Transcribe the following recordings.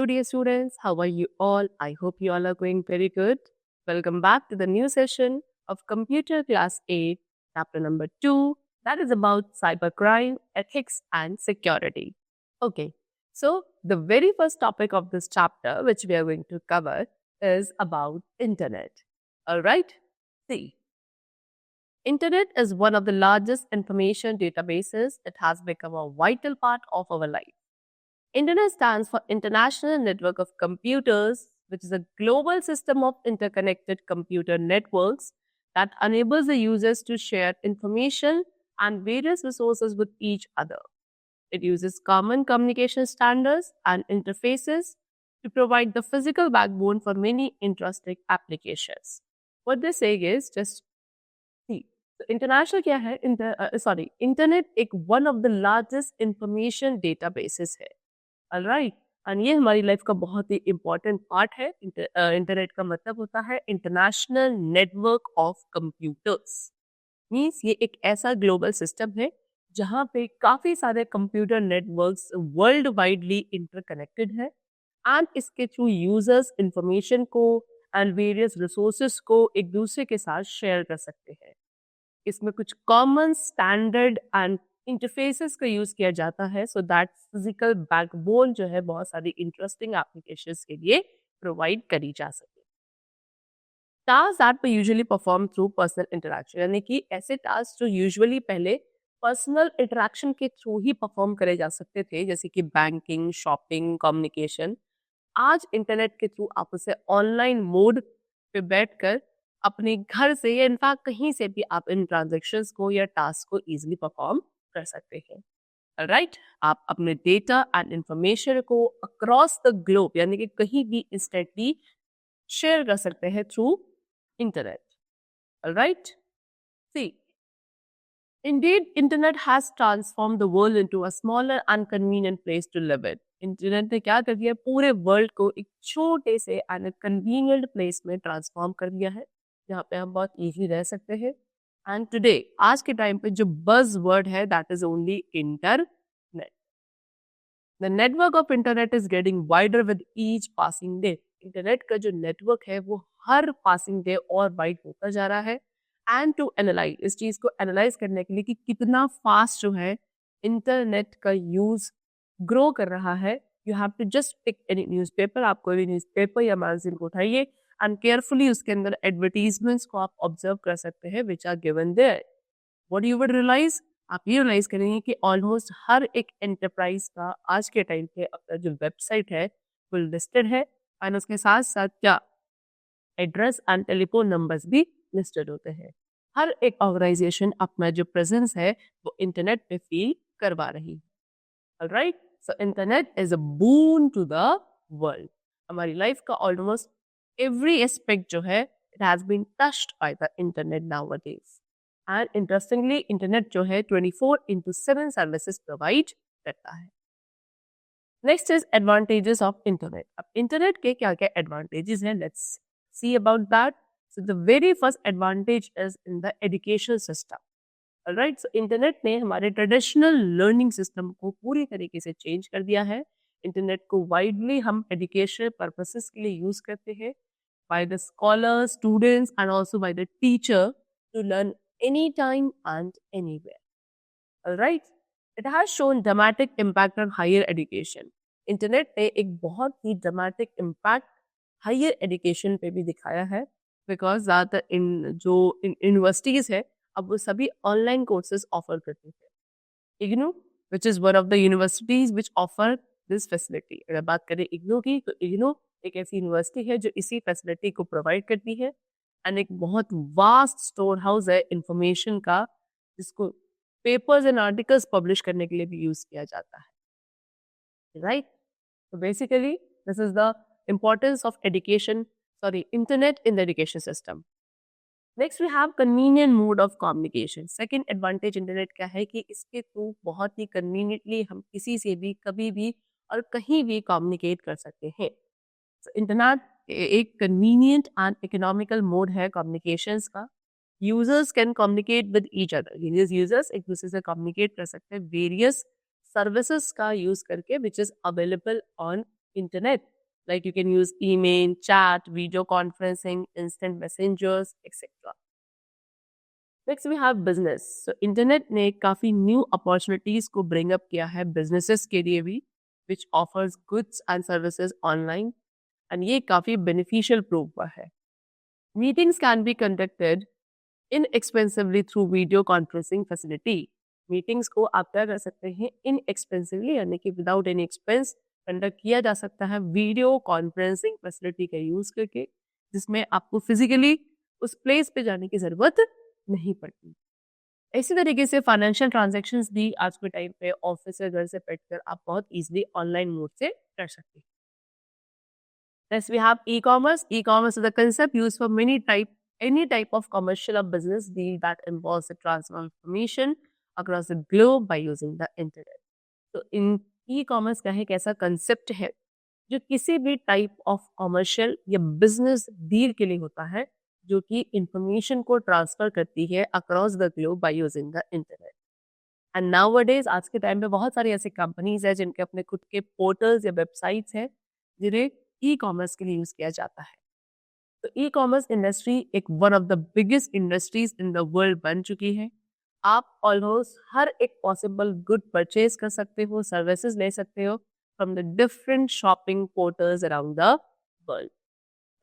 dear students. How are you all? I hope you all are going very good. Welcome back to the new session of Computer Class 8, chapter number 2, that is about cybercrime, ethics, and security. Okay, so the very first topic of this chapter, which we are going to cover, is about internet. All right? See, internet is one of the largest information databases. It has become a vital part of our life. Internet stands for International Network of Computers, which is a global system of interconnected computer networks that enables the users to share information and various resources with each other. It uses common communication standards and interfaces to provide the physical backbone for many interesting applications. What they say is just see. So international क्या है? Internet एक one of the largest information databases है. Alright and ये हमारी life का बहुत ही important part है. Internet का मतलब होता है international network of computers. Means ये एक ऐसा ग्लोबल सिस्टम है जहाँ पे काफी सारे computer networks world widely interconnected है एंड इसके थ्रू यूजर्स इंफॉर्मेशन को एंड वेरियस रिसोर्सेज को एक दूसरे के साथ शेयर कर सकते हैं. इसमें कुछ कॉमन स्टैंडर्ड एंड इंटरफेसेस का यूज किया जाता है सो दैट फिजिकल बैकबोन जो है बहुत सारी इंटरेस्टिंग एप्लीकेशंस के लिए प्रोवाइड करी जा सके. Task that we usually perform through personal interaction, यानी कि ऐसे टास्क जो यूजुअली पहले पर्सनल इंटरेक्शन के थ्रू ही परफॉर्म करे जा सकते थे, जैसे कि बैंकिंग, शॉपिंग, कम्युनिकेशन, आज इंटरनेट के थ्रू आप उसे ऑनलाइन मोड पे बैठकर अपने घर से या इनफैक्ट कहीं से भी आप इन ट्रांजेक्शन्स को या टास्क को इजीली परफॉर्म कर सकते हैं. राइट, आप अपने डेटा एंड इंफॉर्मेशन को अक्रॉस द ग्लोब यानी कि कहीं भी इंस्टेंटली शेयर कर सकते हैं through internet. Right, see, indeed internet has transformed the world into a smaller and convenient place to live in. Internet ने क्या कर दिया, पूरे वर्ल्ड को एक छोटे से एंड कन्वीनियंट प्लेस में ट्रांसफॉर्म कर दिया है जहाँ पे हम बहुत इजी रह सकते हैं. एंड टुडे आज के टाइम पे जो बज वर्ड है that is only internet. The network of internet is getting wider with each passing day. Internet का जो नेटवर्क है वो हर पासिंग डे और वाइड होता जा रहा है. एंड टू एनालाइज, इस चीज को एनालाइज करने के लिए कि कितना फास्ट जो है इंटरनेट का यूज ग्रो कर रहा है, you have to just pick any newspaper. आप कोई भी न्यूज़पेपर या मैगजीन को उठाइए एंड केयरफुली उसके अंदर एडवर्टीजमेंट्स को आप ऑब्जर्व कर सकते हैं which are given there. What you would realize, आप ये रियलाइज करेंगे कि ऑलमोस्ट हर एक एंटरप्राइज का आज के टाइम पे अपना जो वेबसाइट है वो लिस्टेड है एंड उसके साथ साथ क्या एड्रेस एंड टेलीफोन नंबर्स भी लिस्टेड होते हैं. हर एक ऑर्गेनाइजेशन अपना जो प्रेजेंस है वो इंटरनेट पे फील करवा रही है. Alright, so internet is a boon to the world. हमारी लाइफ का ऑलमोस्ट एवरी एस्पेक्ट जो है it has been touched by the internet nowadays. And interestingly internet जो है 24/7 सर्विसेज प्रोवाइड करता है. Next is advantages of internet. अब internet के क्या क्या एडवांटेजेस हैं, let's see about that. So the very first advantage is in the education system. Alright, so internet ने हमारे ट्रेडिशनल लर्निंग सिस्टम को पूरी तरीके से चेंज कर दिया है. इंटरनेट को वाइडली हम एजुकेशनल पर्पसेस के लिए यूज करते हैं by the scholars, students and also by the teacher to learn anytime and anywhere. Alright, it has shown dramatic impact on higher education. Internet ने एक बहुत ही ड्रामेटिक इम्पैक्ट हायर एजुकेशन पे भी दिखाया है बिकॉज ज़्यादातर जो यूनिवर्सिटीज़ है अब वो सभी ऑनलाइन कोर्सेज ऑफर करती है. IGNOU which is one of the universities which offer this facility. अगर बात करें इग्नू की तो इग्नू एक ऐसी यूनिवर्सिटी है जो इसी फैसिलिटी को प्रोवाइड करती है एंड एक बहुत वास्ट स्टोर हाउस है इंफॉर्मेशन का जिसको पेपर्स एंड आर्टिकल्स पब्लिश करने के लिए भी यूज़ किया जाता है. Right, so basically this is the importance of internet in the education system. Next we have convenient mode of communication. Second advantage internet क्या है कि इसके थ्रू बहुत ही conveniently हम किसी से भी कभी भी और कहीं भी communicate कर सकते हैं. So internet एक convenient and economical mode है communications का. Users can communicate with each other. Users एक दूसरे से communicate कर सकते हैं various सर्विसेज का यूज करके which is available on internet. Like you can use email, chat, video conferencing, instant messengers, etc. Next we have business. So internet ने काफी new opportunities को bring up किया है businesses के लिए भी, which offers goods and services online, and ये काफी beneficial proof हुआ है. Meetings can be conducted inexpensively through video conferencing facility. Meetings को आप क्या कर सकते हैं inexpensively यानी कि without any expense कंडक्ट किया जा सकता है वीडियो कॉन्फ्रेंसिंग फैसिलिटी का यूज करके, जिसमें आपको फिजिकली उस प्लेस पे जाने की जरूरत नहीं पड़ती. इसी तरीके से फाइनेंशियल ट्रांजैक्शंस भी आज के टाइम पे ऑफिस से घर से बैठकर आप बहुत इजीली ऑनलाइन मोड से कर सकते हैं. Next we have e-commerce. E-commerce is a concept used for any type of commercial or business deal that involves the transfer of information across the globe by using the internet. तो इन e-commerce का एक ऐसा concept है जो किसी भी type of commercial या business deal के लिए होता है, जो कि इंफॉर्मेशन को ट्रांसफर करती है across the globe by using the internet. And nowadays आज के टाइम पे बहुत सारी ऐसी कंपनीज है जिनके अपने खुद के पोर्टल्स या वेबसाइट्स हैं जिन्हें ई कॉमर्स के लिए यूज किया जाता है. तो ई कॉमर्स इंडस्ट्री एक one of the biggest industries in the world बन चुकी है. आप ऑलमोस्ट हर एक पॉसिबल गुड परचेज कर सकते हो, सर्विसेज ले सकते हो from the different shopping portals around the world.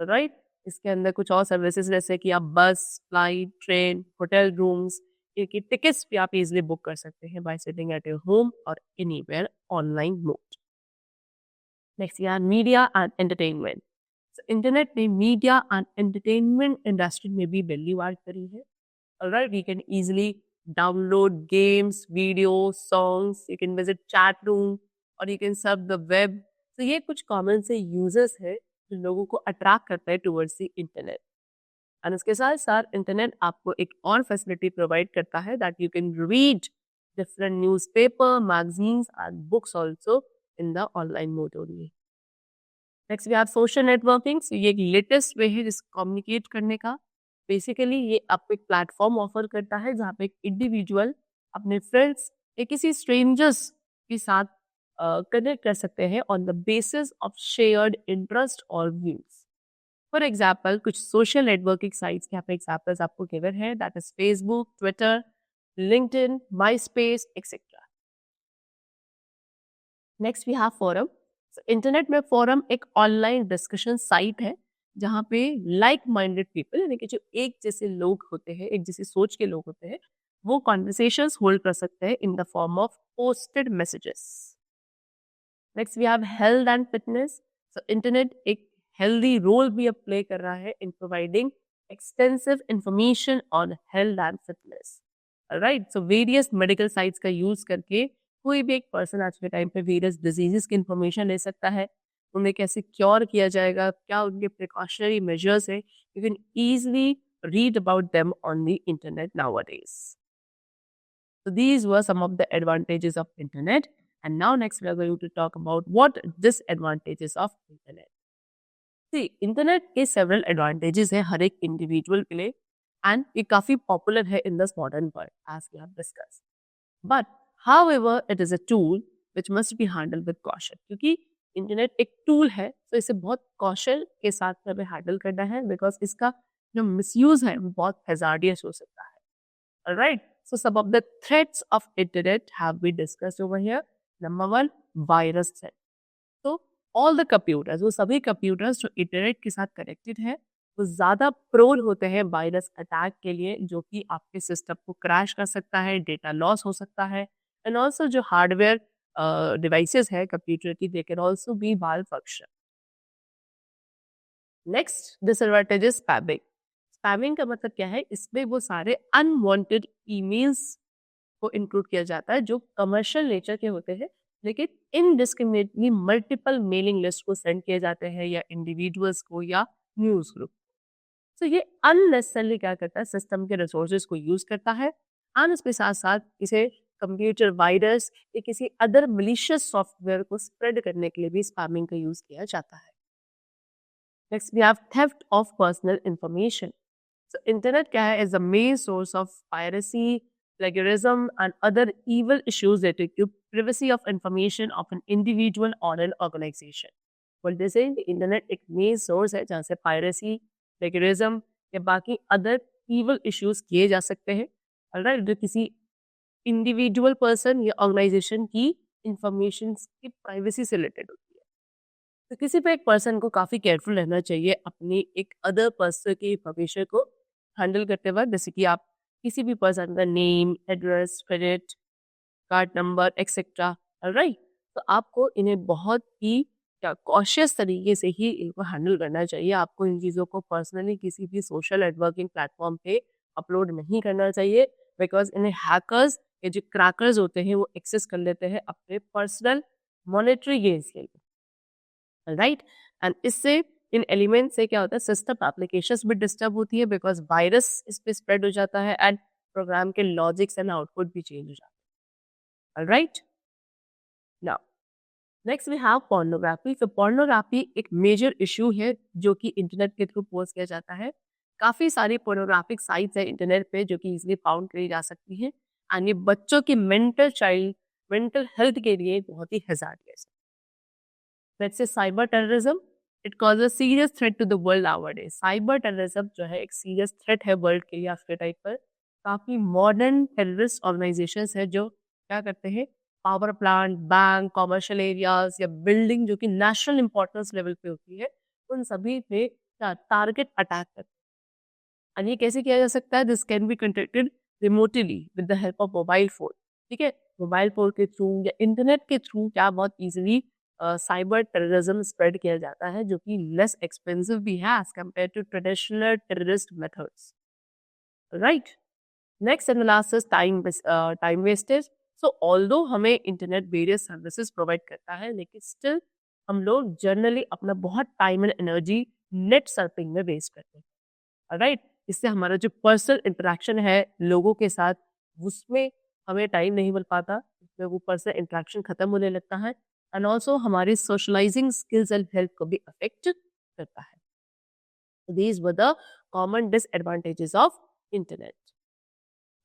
Right, इसके अंदर कुछ और सर्विसेज जैसे कि आप बस, फ्लाइट, ट्रेन, होटल रूम्स की टिकट्स भी आप इजीली बुक कर सकते हैं bye sitting at your home और एनीवेयर ऑनलाइन मोड. नेक्स्ट यार मीडिया एंड एंटरटेनमेंट. इंटरनेट ने मीडिया एंड एंटरटेनमेंट इंडस्ट्री में भी वैल्यू ऐड करी है. Alright, we can easily download games, videos, songs, you can visit chat room और you can surf the web. तो ये कुछ कॉमन से यूजर्स है जो लोगों को अट्रैक्ट करता है टुवर्ड्स द इंटरनेट. एंड उसके साथ साथ इंटरनेट आपको एक और फैसिलिटी प्रोवाइड करता है that you can read different newspaper, magazines and books also in the online mode only. Next we have social networking. ये एक लेटेस्ट वे है जिसको कम्युनिकेट करने का. बेसिकली ये आपको एक प्लेटफॉर्म ऑफर करता है जहाँ पे एक इंडिविजुअल अपने फ्रेंड्स या किसी स्ट्रेंजर्स के साथ कनेक्ट कर सकते हैं on the basis of shared interest और व्यूज. फॉर एग्जाम्पल कुछ सोशल नेटवर्किंग साइट्स के यहाँ पे एग्जाम्पल्स आपको गिवन है, that is Facebook, Twitter, LinkedIn, Myspace etcetera. Next we have forum. Internet में फोरम एक ऑनलाइन डिस्कशन साइट है जहाँ पे लाइक माइंडेड पीपल यानी कि जो एक जैसे लोग होते हैं, एक जैसी सोच के लोग होते हैं, वो कॉन्वर्सेशंस होल्ड कर सकते हैं in the form of posted messages. Next we have health and fitness. So internet एक हेल्दी रोल भी अब प्ले कर रहा है in providing extensive information on health and fitness. Right, so various medical sites का यूज करके कोई भी एक पर्सन आज के टाइम पे वेरियस डिजीजेस की इंफॉर्मेशन ले सकता है, उन्हें कैसे क्योर किया जाएगा, क्या उनके प्रिकॉशनरी मेजर्स है. You can easily read about them on the internet nowadays. So these were some of the advantages of internet, and now next we are going to talk about what disadvantages of internet. See, internet के several advantages है हर एक individual के लिए, and ये काफी popular है in this modern world as we have discussed. But however, it is a tool which must be handled with caution. क्योंकि internet एक टूल है तो इसे बहुत कौशल के साथ हमें हैंडल करना है, बिकॉज इसका जो मिसयूज है वो बहुत हैजार्डियस हो सकता है. Alright, so some of the threats of internet have been discussed over here. Number 1, virus threat. तो ऑल द कंप्यूटर्स, वो सभी कंप्यूटर्स जो इंटरनेट के साथ कनेक्टेड है वो ज्यादा प्रोन होते हैं वायरस अटैक के लिए, जो कि आपके सिस्टम को क्रैश कर सकता है, डेटा लॉस हो सकता है. एंड ऑल्सो जो हार्डवेयर devices है कंप्यूटर की, they can also be malfunction. Next disadvantage is spamming. Spamming का मतलब क्या है, इसमें वो सारे unwanted emails को इंक्लूड किया जाता है जो कमर्शियल नेचर के होते हैं, लेकिन इनडिस्क्रिमिनेटली मल्टीपल मेलिंग लिस्ट को सेंड किए जाते हैं या इंडिविजुअल्स को या न्यूज ग्रुप. तो ये अननेसेसरली क्या करता है, सिस्टम के रिसोर्सेज को यूज करता है एंड उसके साथ साथ इसे कंप्यूटर वायरस या किसी अदर मलिशियस सॉफ्टवेयर को स्प्रेड करने के लिए भी स्पैमिंग का यूज किया जाता है. Next we have theft of personal information. So internet क्या है, is the main source of piracy, plagiarism and other evil issues related to privacy of information of an individual or an organization. But जैसे internet एक main source है जहाँ से piracy, terrorism या बाकी other evil issues किए जा सकते हैं, राइट, जो किसी इंडिविजुअल पर्सन या ऑर्गेनाइजेशन की इंफॉर्मेशन की प्राइवेसी से रिलेटेड होती है। तो किसी पे एक पर्सन को काफ़ी केयरफुल रहना चाहिए अपनी एक अदर पर्सन की इंफॉर्मेशन को हैंडल करते वक्त, जैसे कि आप किसी भी पर्सन का name, address, credit card number etcetera, right. तो आपको इन्हें बहुत ही क्या कॉशियस तरीके से ही इनको हैंडल करना चाहिए। आपको इन चीज़ों को पर्सनली किसी भी सोशल नेटवर्किंग प्लेटफॉर्म पे अपलोड नहीं करना चाहिए, बिकॉज इन्हें हैकर्स या जो क्रैकर्स होते हैं वो एक्सेस कर लेते हैं अपने पर्सनल मॉनेटरी गेन्स के लिए, राइट। एंड इससे इन एलिमेंट से क्या होता है, सिस्टम एप्लीकेशंस भी डिस्टर्ब होती है बिकॉज वायरस इस पे स्प्रेड हो जाता है एंड प्रोग्राम के लॉजिक्स एंड आउटपुट भी चेंज हो जाते हैं, right. Now next we have pornography. तो पोर्नोग्राफी एक मेजर इशू है जो कि इंटरनेट के थ्रू पोस्ट किया जाता है। काफ़ी सारी पोर्नोग्राफिक साइट्स है इंटरनेट पे जो कि इजीली फाउंड करी जा सकती हैं एंड ये बच्चों की मेंटल हेल्थ के लिए बहुत ही हैजार्डियस है। Let's say cyber terrorism, it cause a serious threat to the world nowadays. Cyber terrorism जो है एक सीरियस थ्रेट है वर्ल्ड के लिए आज के टाइम पर। काफ़ी मॉडर्न टेररिस्ट ऑर्गेनाइजेशंस है जो क्या करते हैं, power plant, bank, commercial areas या बिल्डिंग जो कि नेशनल इंपॉर्टेंस लेवल पे होती है, उन सभी पे टारगेट अटैक करते हैं। और ये कैसे किया जा सकता है, this can be conducted remotely with the help of mobile phone. ठीक है, मोबाइल फोन के थ्रू या इंटरनेट के थ्रू क्या बहुत इजीली साइबर टेररिज्म स्प्रेड किया जाता है, जो कि लेस एक्सपेंसिव भी है as compare to traditional terrorist methods, right. Next and last is time wastage. So although हमें इंटरनेट वेरियस सर्विसेज प्रोवाइड करता है, लेकिन स्टिल हम लोग जनरली अपना बहुत time and energy net surfing में वेस्ट करते हैं, राइट। इससे हमारा जो पर्सनल इंटरेक्शन है लोगों के साथ, उसमें हमें टाइम नहीं मिल पाता, उसमें वो पर्सनल इंटरेक्शन खत्म होने लगता है एंड ऑल्सो हमारी सोशलाइजिंग स्किल्स एंड हेल्थ को भी अफेक्ट करता है। These were the common disadvantages of internet.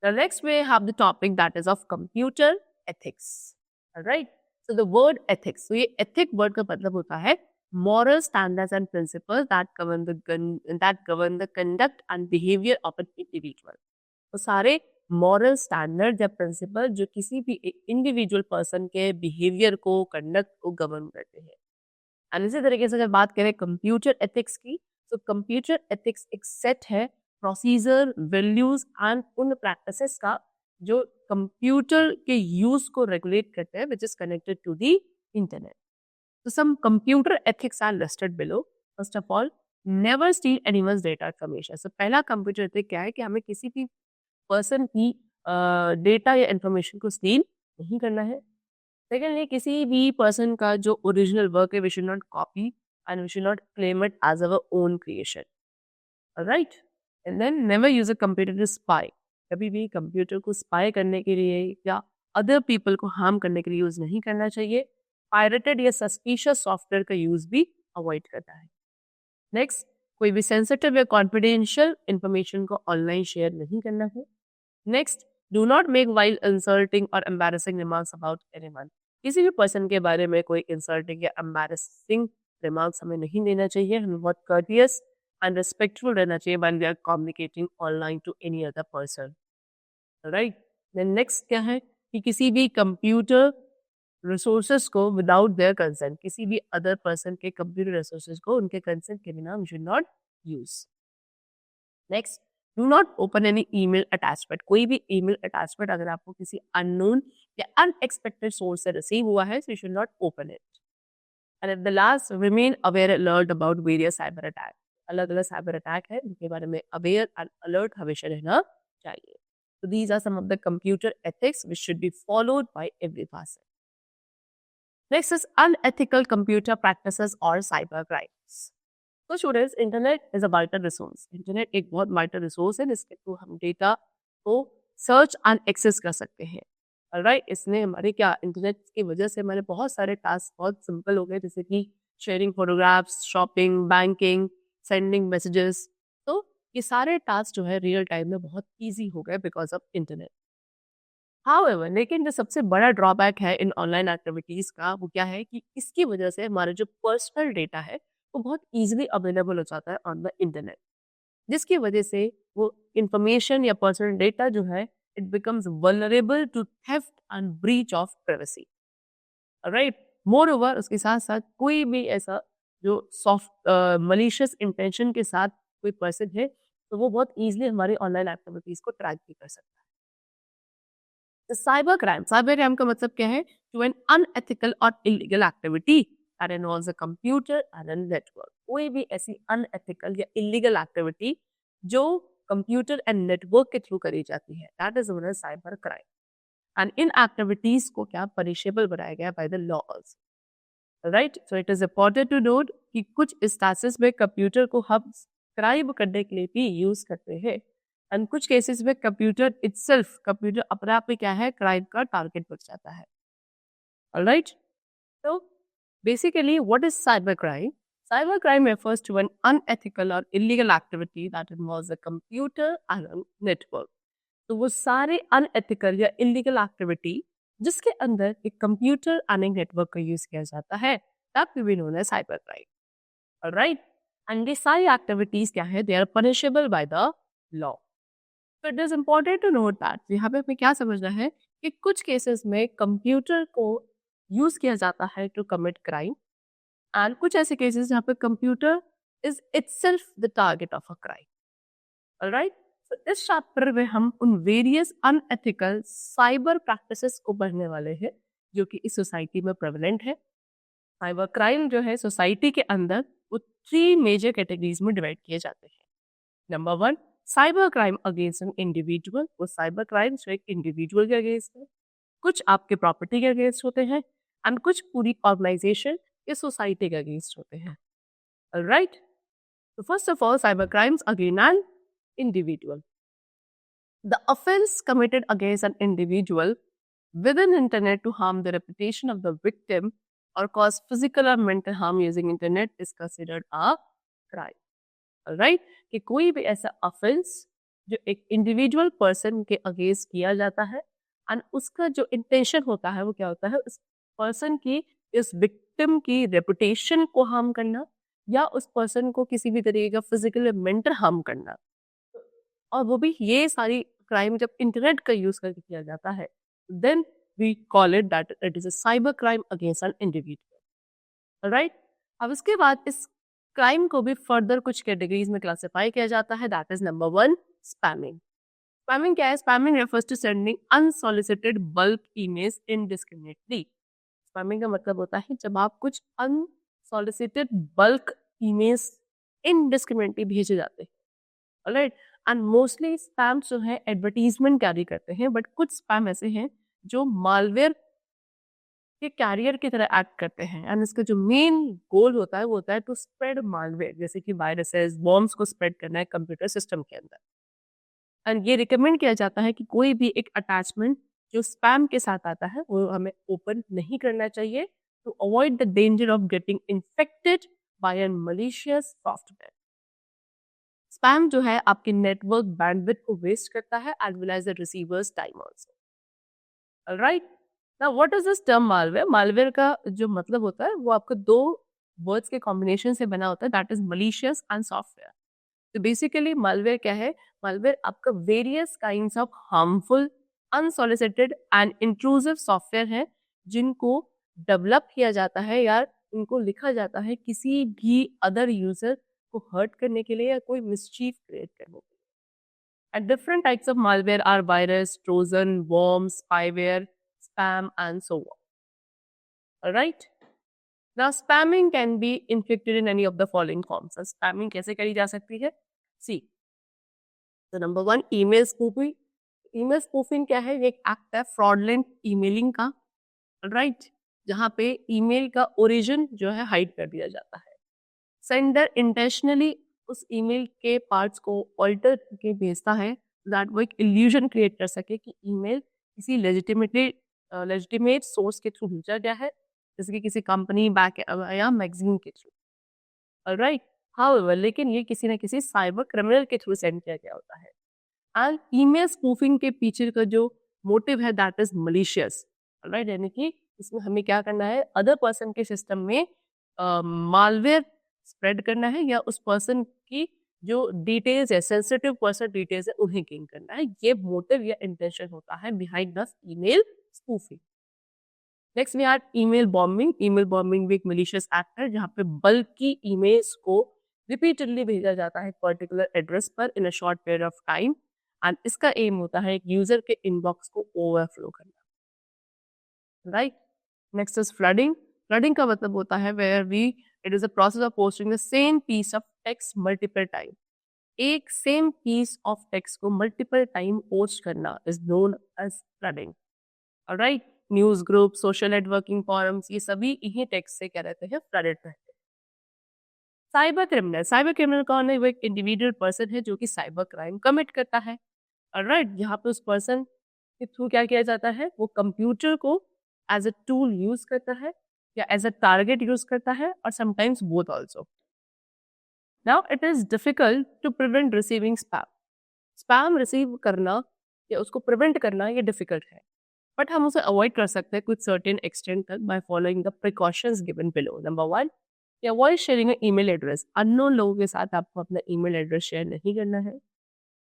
The next we have the topic that is of computer ethics. Alright. So the word ethics. So ये ethic word का मतलब होता है moral standards and principles that govern the conduct and behavior of an individual. तो सारे moral standard या principle जो किसी भी individual person के behavior को, conduct को govern करते हैं। और इसी तरीके से अगर बात करें कंप्यूटर एथिक्स की, तो कंप्यूटर एथिक्स एक सेट है प्रोसीजर, वैल्यूज एंड उन प्रैक्टिसेस का जो कंप्यूटर के यूज को रेगुलेट करते हैं, which is connected to the internet. तो some computer ethics are listed below. First of all, never steal anyone's data information. So पहला कंप्यूटर एथिक क्या है कि हमें किसी भी पर्सन की डेटा या इंफॉर्मेशन को स्टील नहीं करना है। सेकेंडली, किसी भी पर्सन का जो ओरिजिनल वर्क है, we should not copy and we should not claim it as our own creation, right. And then never use a computer to spy. कभी भी कंप्यूटर को स्पाई करने के लिए या अदर पीपल को हार्म करने के लिए यूज नहीं करना चाहिए। पायरेटेड या सस्पिशियस सॉफ्टवेयर का यूज भी अवॉइड करना है। नेक्स्ट, कोई भी सेंसिटिव या कॉन्फिडेंशियल इंफॉर्मेशन को ऑनलाइन शेयर नहीं करना है। Next, do not make wild insulting और एम्बैरेसिंग रिमार्क्स अबाउट एनीवन। किसी भी पर्सन के बारे में कोई इंसल्टिंग या एम्बैरेसिंग रिमार्क्स हमें नहीं देना चाहिए। हमें बहुत कर्टियस एंड रिस्पेक्टफुल रहना चाहिए when we are communicating online to any other person, right. Then next क्या है कि किसी भी कंप्यूटर रिसोर्सेज को विदाउट देयर कंसेंट, किसी भी अदर पर्सन के कंप्यूटर रिसोर्सेज को उनके कंसेंट के बिना we should not use. Next, do not open any email attachment. कोई भी ईमेल अटैचमेंट अगर आपको किसी अननोन या अनएक्सपेक्टेड सोर्स से रिसीव हुआ है, so you should not open it. And at the last, remain aware alert about various cyber attack. अलग अलग साइबर अटैक है जिनके बारे में अवेयर एंड अलर्ट हमेशा रहना चाहिए। So these are some of the computer ethics which should be followed by every person. Next is unethical computer practices or cyber crimes. तो students, internet is a vital resource. Internet एक बहुत vital resource है जिसके through हम data को search and access कर सकते हैं, राइट। इसने हमारे क्या, इंटरनेट की वजह से हमारे बहुत सारे टास्क बहुत सिंपल हो गए, जैसे कि sharing photographs, shopping, banking, sending messages. तो ये सारे टास्क जो है रियल टाइम में बहुत ईजी हो गए बिकॉज ऑफ इंटरनेट। हाउएवर लेकिन जो सबसे बड़ा ड्रॉबैक है इन ऑनलाइन एक्टिविटीज का वो क्या है कि इसकी वजह से हमारा जो पर्सनल डेटा है वो बहुत इजीली अवेलेबल हो जाता है ऑन द इंटरनेट, जिसकी वजह से वो इंफॉर्मेशन या पर्सनल डेटा जो है it becomes vulnerable to theft and breach of privacy. Right, moreover उसके साथ साथ कोई भी ऐसा जो सॉफ्ट मलिशियस इंटेंशन के साथ कोई पर्सन है तो वो बहुत इजीली हमारी ऑनलाइन एक्टिविटीज को ट्रैक भी कर सकता है। साइबर क्राइम का मतलब क्या है? टू एन अनएथिकल और illegal activity that involves a computer and a network. कोई भी ऐसी अनएथिकल या इलीगल एक्टिविटी जो कंप्यूटर एंड नेटवर्क के थ्रू करी जाती है, that is known as cyber crime. And इन एक्टिविटीज को क्या पनिशेबल बनाया गया by the law also. Right, so it is important to note कि कुछ इंस्टेंसेस में कंप्यूटर को हम क्राइम करने के लिए भी यूज करते हैं एंड कुछ केसेस में कंप्यूटर अपने आप में क्या है, क्राइम का टारगेट बन जाता है। Alright, so basically what is cybercrime? Cybercrime refers to an unethical or illegal activity that involves a computer and a network. तो वो सारे अनएथिकल या इलीगल एक्टिविटी जिसके अंदर एक कंप्यूटर एंड एक नेटवर्क का यूज किया जाता है, that will be known as cyber crime. Alright, and ये सारी एक्टिविटीज क्या है, they are punishable by the law. तो it is important to note that यहाँ पे हमें क्या समझना है कि कुछ केसेस में कंप्यूटर को यूज किया जाता है टू कमिट क्राइम एंड कुछ ऐसे केसेस जहाँ पे computer is itself the target of a crime. Alright, तो इस चैप्टर में हम उन वेरियस अनएथिकल साइबर प्रैक्टिसेस को पढ़ने वाले हैं जो कि इस सोसाइटी में प्रेवलेंट है। साइबर क्राइम जो है सोसाइटी के अंदर वो 3 मेजर कैटेगरीज में डिवाइड किए जाते हैं। Number 1, cyber crime against an individual. वो साइबर क्राइम जो एक इंडिविजुअल के अगेंस्ट है, कुछ आपके प्रॉपर्टी के अगेंस्ट होते हैं एंड कुछ पूरी ऑर्गेनाइजेशन या सोसाइटी के अगेंस्ट होते हैं। राइट, तो first of all cyber crimes against an individual. The offense committed against an individual within internet to harm the reputation of the victim or cause physical or mental harm using internet is considered a crime. Alright, कि कोई भी ऐसा offense जो एक individual person के against किया जाता है and उसका जो intention होता है वो क्या होता है, उस person की, इस victim की reputation को harm करना या उस person को किसी भी तरीके का physical या mental harm करना, और वो भी ये सारी क्राइम जब इंटरनेट का यूज करके किया जाता है, then we call it that it is a cyber crime against an individual. Right, अब उसके बाद इस क्राइम को भी फर्दर कुछ कैटेगरीज में क्लासिफाई किया जाता है। That is number 1, spamming. Spamming क्या है? Spamming refers to sending unsolicited bulk emails indiscriminately. Spamming का मतलब होता है जब आप कुछ अनसॉलिसिटेड बल्क ईमेल्स इनडिस्क्रिमिनेटली भेजे जाते हैं। ऑलराइट, एंड मोस्टली स्पैम जो है एडवर्टीजमेंट कैरी करते हैं, बट कुछ स्पैम ऐसे हैं जो मालवेयर के कैरियर की तरह एक्ट करते हैं एंड इसका जो मेन गोल होता है वो होता है टू स्प्रेड मालवेयर, जैसे कि वायरसेस, बॉम्ब्स को स्प्रेड करना है कंप्यूटर सिस्टम के अंदर। एंड ये रिकमेंड किया जाता है कि कोई भी एक अटैचमेंट जो स्पैम के साथ आता है वो हमें ओपन नहीं करना चाहिए to avoid the danger of getting infected by an malicious software. Spam जो है आपके नेटवर्क बैंडविड्थ को वेस्ट करता है as well as the receivers time also. Alright, now what is this term malware? Malware का जो मतलब होता है वो आपका 2 वर्ड्स के कॉम्बिनेशन से बना होता है, that is malicious and software. तो बेसिकली मालवेयर क्या है? मालवेयर आपका various kinds of harmful, unsolicited and intrusive software है जिनको डेवलप किया जाता है या उनको लिखा जाता है किसी भी अदर यूजर को हर्ट करने के लिए या कोई मिसचीफ क्रिएट करने के लिए। And different types of malware are virus, trojan, worms, spyware, spam, and so on. Alright? Now, spamming can be inflicted in any of the following forms. So, spamming कैसे करी जा सकती है? See, so number 1, email spoofing. email spoofing क्या है? ये एक act है fraudulent emailing का, राइट, जहाँ पे ईमेल का ओरिजिन जो है हाइड कर दिया जाता है। सेंडर इंटेंशनली उस ईमेल के पार्ट्स को ऑल्टर करके भेजता है दैट वो एक इल्यूजन क्रिएट कर सके कि ईमेल किसी लेजिटिमेट सोर्स के थ्रू भेजा गया है, जैसे कि किसी कंपनी, बैंक या मैगजीन के थ्रू। ऑलराइट, हाउएवर लेकिन ये किसी न किसी साइबर क्रिमिनल के थ्रू सेंड किया गया होता है। एंड ईमेल स्पूफिंग के पीछे का जो मोटिव है दैट इज मलिशियस, राइट, यानी कि इसमें हमें क्या करना है, अदर पर्सन के सिस्टम में मालवेयर स्प्रेड करना है या उस पर्सन की जो डिटेल्स है, सेंसिटिव पर्सन डिटेल्स है, उन्हें गेन करना है। ये मोटिव या इंटेंशन होता है behind the email spoofing. Next we have email bombing. Email bombing भी एक मलिशियस एक्ट है जहाँ पे बल्कि ईमेल्स को रिपीटेडली भेजा जाता है पर्टिकुलर एड्रेस पर in a short period of time, and इसका एम होता है एक यूजर के इनबॉक्स को ओवरफ्लो करना, right. Next is flooding. Flooding का मतलब होता है where we it is a process of posting the same piece of text multiple time. एक सेम पीस ऑफ टेक्स्ट को मल्टीपल टाइम पोस्ट करना is known as flooding, alright. News group, social networking forums, ये सभी इन्हीं text से क्या रहते हैं, फ्लडेड रहते हैं। Cyber criminal. साइबर क्रिमिनल कौन है? वो एक इंडिविजुअल पर्सन है जो कि साइबर क्राइम कमिट करता है, ऑलराइट। यहाँ पे उस पर्सन के थ्रू क्या किया जाता है, वो कंप्यूटर को एज अ टूल यूज करता है या एज अ टारगेट यूज करता है, और sometimes both also. Now it is difficult to prevent receiving spam. Spam receive करना या उसको प्रिवेंट करना ये डिफिकल्ट है, बट हम उसे अवॉइड कर सकते हैं कुछ सर्टेन एक्सटेंट तक by following the precautions given below. Number 1, avoid sharing email address. Unknown लोगों के साथ आपको अपना ईमेल एड्रेस शेयर नहीं करना है।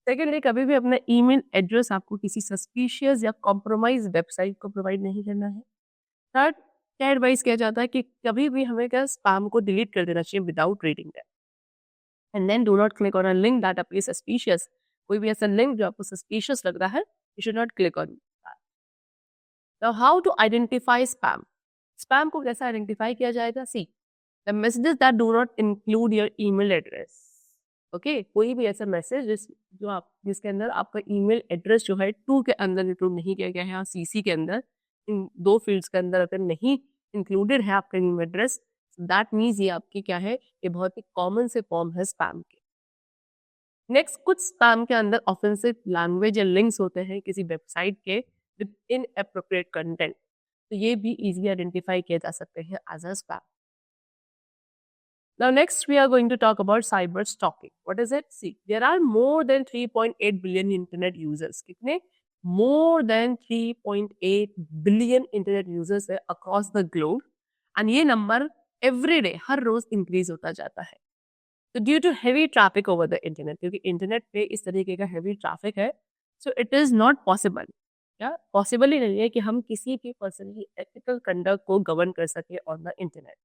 सेकेंडली, कभी भी अपना ईमेल एड्रेस आपको किसी सस्पिशियस या कॉम्प्रोमाइज वेबसाइट को प्रोवाइड नहीं करना है। थर्ड, क्या एडवाइस किया जाता है कि कभी भी हमें क्या स्पैम को डिलीट कर देना चाहिए without reading that, and then do not click on a link that appears suspicious. कोई भी ऐसा लिंक जो आपको सस्पिशियस लग रहा है, you should not click on. Now, how to identify spam? Spam को कैसे आइडेंटिफाई किया जाएगा? See, the messages that do not include your email address. Okay, कोई भी ऐसा मैसेज जिसके अंदर आपका ईमेल एड्रेस जो है टू के अंदर इंक्लूड नहीं किया गया है और सीसी के अंदर, इन दो फील्ड्स के अंदर अगर नहीं इंक्लूडेड है आपका ईमेल एड्रेस, दैट मीन्स ये आपकी क्या है, ये बहुत ही कॉमन से फॉर्म है स्पैम के। नेक्स्ट, कुछ स्पैम के अंदर ऑफेंसिव लैंग्वेज या लिंक्स होते हैं किसी वेबसाइट के विद इनएप्रोप्रिएट कंटेंट, तो ये भी इजीली आइडेंटिफाई किए जा सकते हैं as a spam. Now next we are going to talk about cyber stalking. What is it? See, there are more than 3.8 billion internet users. कितने? More than 3.8 billion internet users है across the globe, and ये number every day हर रोज increase होता जाता है। तो due to heavy traffic over the internet, क्योंकि इंटरनेट पे इस तरीके का हैवी ट्रैफिक है, so it is not possible, या पॉसिबल ही नहीं है कि हम किसी भी पर्सन की एथिकल कंडक्ट को गवर्न कर सके ऑन द इंटरनेट।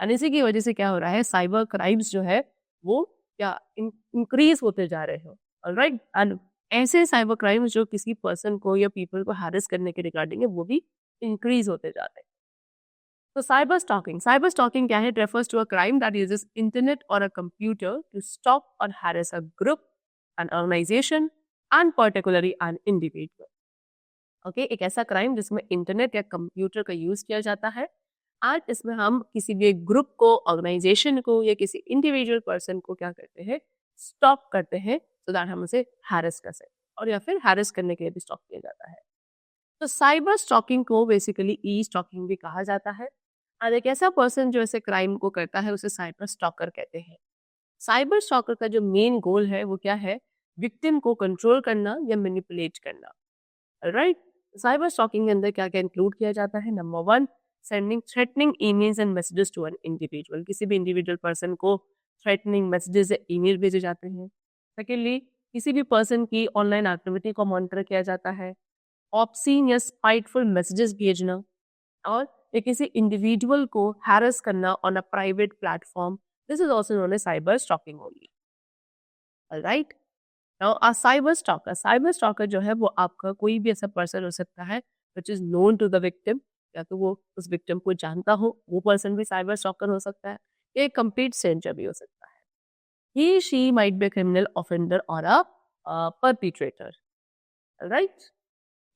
एंड इसी की वजह से क्या हो रहा है, साइबर क्राइम्स जो है वो क्या इंक्रीज होते जा रहे हो, ऑलराइट। एंड ऐसे साइबर क्राइम्स जो किसी पर्सन को या पीपल को हैरेस करने के रिगार्डिंग है, वो भी इंक्रीज होते जाते हैं। So cyber stalking क्या है? It refers to a crime that uses internet or a computer to stalk or harass a group, an organization, and particularly an individual. Okay, एक ऐसा क्राइम जिसमें इंटरनेट या कंप्यूटर का यूज किया जाता है, आज इसमें हम किसी भी एक ग्रुप को, ऑर्गेनाइजेशन को या किसी इंडिविजुअल पर्सन को क्या करते हैं, स्टॉक करते हैं, सो दैट हम उसे हैरेस कर सकें, और या फिर हैरेस करने के लिए भी स्टॉक किया जाता है। तो साइबर स्टॉकिंग को बेसिकली ई स्टॉकिंग भी कहा जाता है, और एक ऐसा पर्सन जो ऐसे क्राइम को करता है उसे साइबर स्टॉकर कहते हैं। साइबर स्टॉकर का जो मेन गोल है वो क्या है, विक्टिम को कंट्रोल करना या मैनिपुलेट करना, राइट। साइबर स्टॉकिंग के अंदर क्या क्या इंक्लूड किया जाता है? Number 1, sending threatening emails and messages to an individual. किसी भी इंडिविजुअल पर्सन को थ्रेटनिंग मैसेजेस या ईमेल भेजे जाते हैं। सेकेंडली, किसी भी पर्सन की ऑनलाइन एक्टिविटी को मॉनिटर किया जाता है। ऑब्सीन या स्पाइटफुल मैसेजेस भेजना, और या किसी इंडिविजुअल को हैरेस करना on a private platform, this is also known as cyber stalking only, alright. Now a cyber stalker जो है वो आपका कोई भी ऐसा पर्सन हो सकता है which is known to the victim, या तो वो उस विक्टिम को जानता हो, वो पर्सन भी साइबर स्टॉकर हो सकता है, या एक कंप्लीट स्ट्रेंजर भी हो सकता है। He she might be a criminal offender और a perpetrator, right.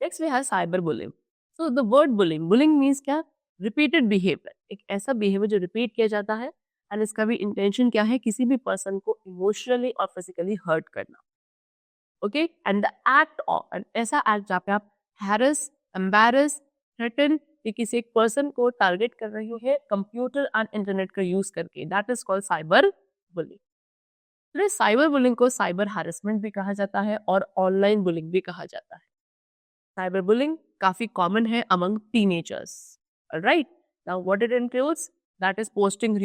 Next we have cyber bullying. So the word bullying means क्या? रिपीटेड बिहेवियर, एक ऐसा बिहेवियर जो रिपीट किया जाता है, एंड इसका भी इंटेंशन क्या है, किसी भी पर्सन को इमोशनली और फिजिकली हर्ट करना, okay. And the act of, and ऐसा एक्ट जहाँ पे आप हैरेस, एम्बैरस, थ्रेटन या किसी एक पर्सन को टारगेट कर रहे हो कंप्यूटर एंड इंटरनेट का यूज करके, that is called cyber bullying. तो साइबर बुलिंग को साइबर हैरेसमेंट भी कहा जाता है और ऑनलाइन बुलिंग भी कहा जाता है। साइबर बुलिंग काफी कॉमन है among teenagers, right? Now what it includes, that is posting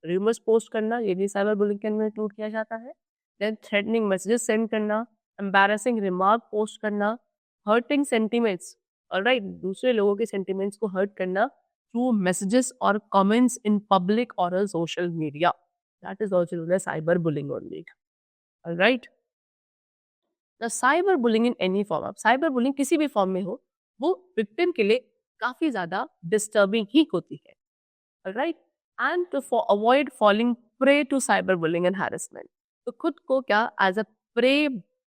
rumours post करना, ये भी साइबर बुलिंग के अंदर इंक्लूड किया जाता है। देन थ्रेटनिंग मैसेजेस सेंड करना, एम्बैरेसिंग रिमार्क पोस्ट करना, हर्टिंग सेंटिमेंट्स, ऑलराइट, दूसरे लोगों के सेंटिमेंट्स को हर्ट करना थ्रू मैसेजेस और कमेंट्स इन पब्लिक और social media, that is also known as cyber bullying only, alright? The cyber bullying in any form, अब साइबर बुलिंग किसी भी फॉर्म में हो, वो विक्टिम के लिए काफी ज्यादा डिस्टर्बिंग ही होती है, right? And to for avoid falling prey to cyber bullying and harassment, तो खुद को क्या एज अ प्रे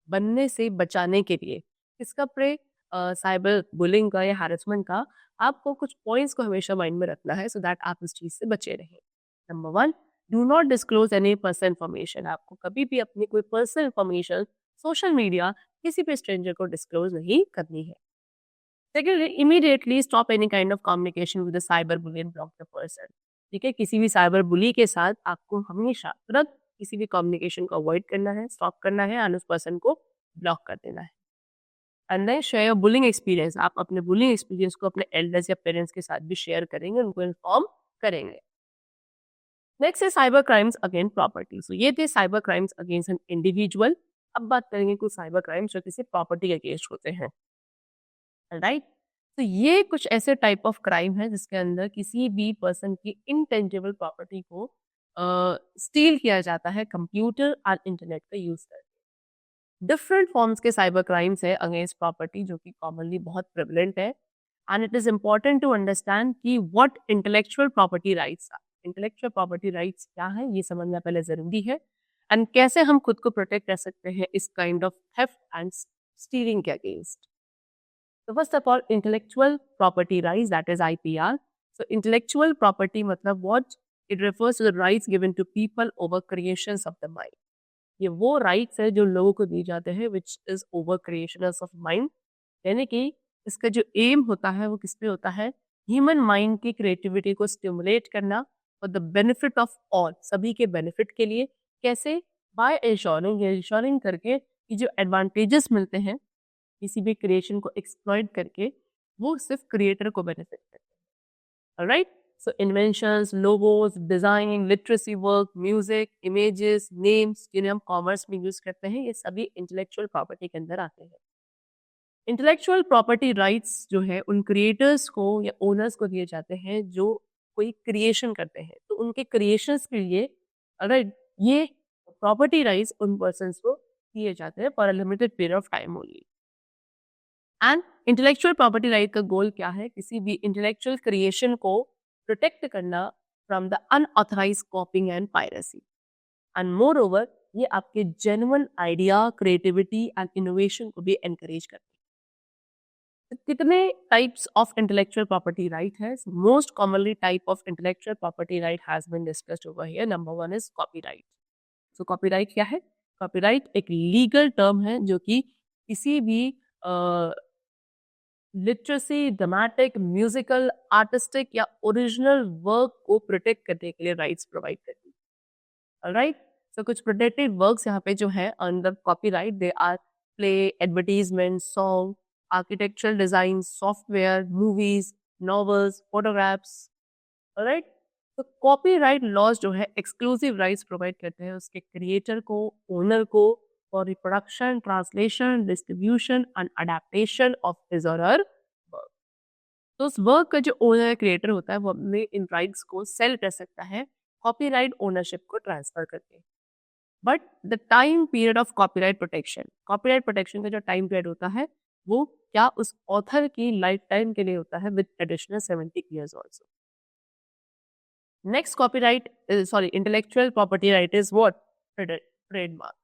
बनने से बचाने के लिए, किसका प्रे? साइबर बुलिंग का या हैरेसमेंट का, आपको कुछ पॉइंट्स को हमेशा माइंड में रखना है सो दैट आप इस चीज से बचे रहें। Number one, do not disclose any personal information, आपको कभी भी अपनी कोई पर्सनल इन्फॉर्मेशन सोशल मीडिया किसी भी स्ट्रेंजर को डिस्क्लोज नहीं करनी है। Secondly, immediately stop any kind of communication with the cyber bully and block the person, ठीक है? किसी भी साइबर बुली के साथ आपको हमेशा तुरंत किसी भी कम्युनिकेशन को अवॉइड करना है, स्टॉप करना है एंड उस पर्सन को ब्लॉक कर देना है। And then share your bullying experience, आप अपने बुलिंग एक्सपीरियंस को अपने एल्डर्स या पेरेंट्स के साथ भी शेयर करेंगे, उनको इन्फॉर्म करेंगे। नेक्स्ट है साइबर क्राइम्स अगेंस्ट प्रॉपर्टी, सो ये थे cyber crimes against an individual. अब बात करेंगे कुछ साइबर क्राइम्स जो किसी प्रॉपर्टी के अगेंस्ट होते हैं, राइट? तो ये कुछ ऐसे टाइप ऑफ क्राइम है जिसके अंदर किसी भी पर्सन की इंटेंजिबल प्रॉपर्टी को स्टील किया जाता है कंप्यूटर और इंटरनेट का यूज करके। डिफरेंट फॉर्म्स के साइबर क्राइम्स है अगेंस्ट प्रॉपर्टी जो कि कॉमनली बहुत प्रेवलेंट है, and it is important to understand कि what intellectual property rights are. Intellectual property rights क्या है ये समझना पहले जरूरी है, एंड कैसे हम खुद को प्रोटेक्ट कर सकते हैं इस kind of theft and stealing के against. So first of all, intellectual property rights, that is IPR. So intellectual property मतलब what? It refers to the rights given to people over creations of the mind. ये वो rights है जो लोगों को दी जाते हैं which is over creations of mind. यानी कि इसका जो aim होता है वो किस पे होता है? Human mind की creativity को stimulate करना for the benefit of all, सभी के benefit के लिए। कैसे? By ensuring करके कि जो advantages मिलते हैं किसी भी क्रिएशन को एक्सप्लॉइट करके, वो सिर्फ क्रिएटर को बेनिफिट करते हैं, right? So inventions, logos, design, literacy work, music, images, names जिन्हें हम कॉमर्स में यूज करते हैं, ये सभी इंटेलेक्चुअल प्रॉपर्टी के अंदर आते हैं। इंटेलेक्चुअल प्रॉपर्टी राइट्स जो है उन क्रिएटर्स को या ओनर्स को दिए जाते हैं जो कोई क्रिएशन करते हैं, तो उनके क्रिएशंस के लिए, राइट, ये प्रॉपर्टी राइट्स उन पर्सन्स को दिए जाते हैं for a limited period of time only. And intellectual property right का गोल क्या है? किसी भी इंटेलेक्चुअल क्रिएशन को प्रोटेक्ट करना from the unauthorised copying and piracy, and moreover ये आपके genuine idea, creativity and innovation को भी एनकरेज करते हैं। तो कितने types of intellectual property right है? Most commonly type of intellectual property right has been discussed over here. Number one is copyright. So copyright क्या है? कॉपीराइट एक लीगल टर्म है जो कि किसी भी लिटरेसी, ड्रामेटिक, म्यूजिकल, आर्टिस्टिक या ओरिजिनल वर्क को प्रोटेक्ट करने के लिए राइट्स प्रोवाइड करती है, ऑलराइट? सो कुछ प्रोटेक्टेड वर्क्स यहाँ पे जो है under copyright, they are play, advertisement, song, architectural design, software, movies, novels, photographs, alright? तो कॉपीराइट लॉज जो है एक्सक्लूसिव राइट्स प्रोवाइड करते हैं उसके क्रिएटर को, ओनर को, for reproduction, translation, distribution and adaptation of his or her work. तो उस वर्क का जो ओनर क्रिएटर होता है वो अपने इन राइट्स को सेल कर सकता है कॉपीराइट ओनरशिप को ट्रांसफर करके। But the time period of copyright protection का जो टाइम पीरियड होता है वो क्या उस ऑथर की लाइफ टाइम के लिए होता है with additional 70 years also. Next copyright intellectual property right is what? Trademark.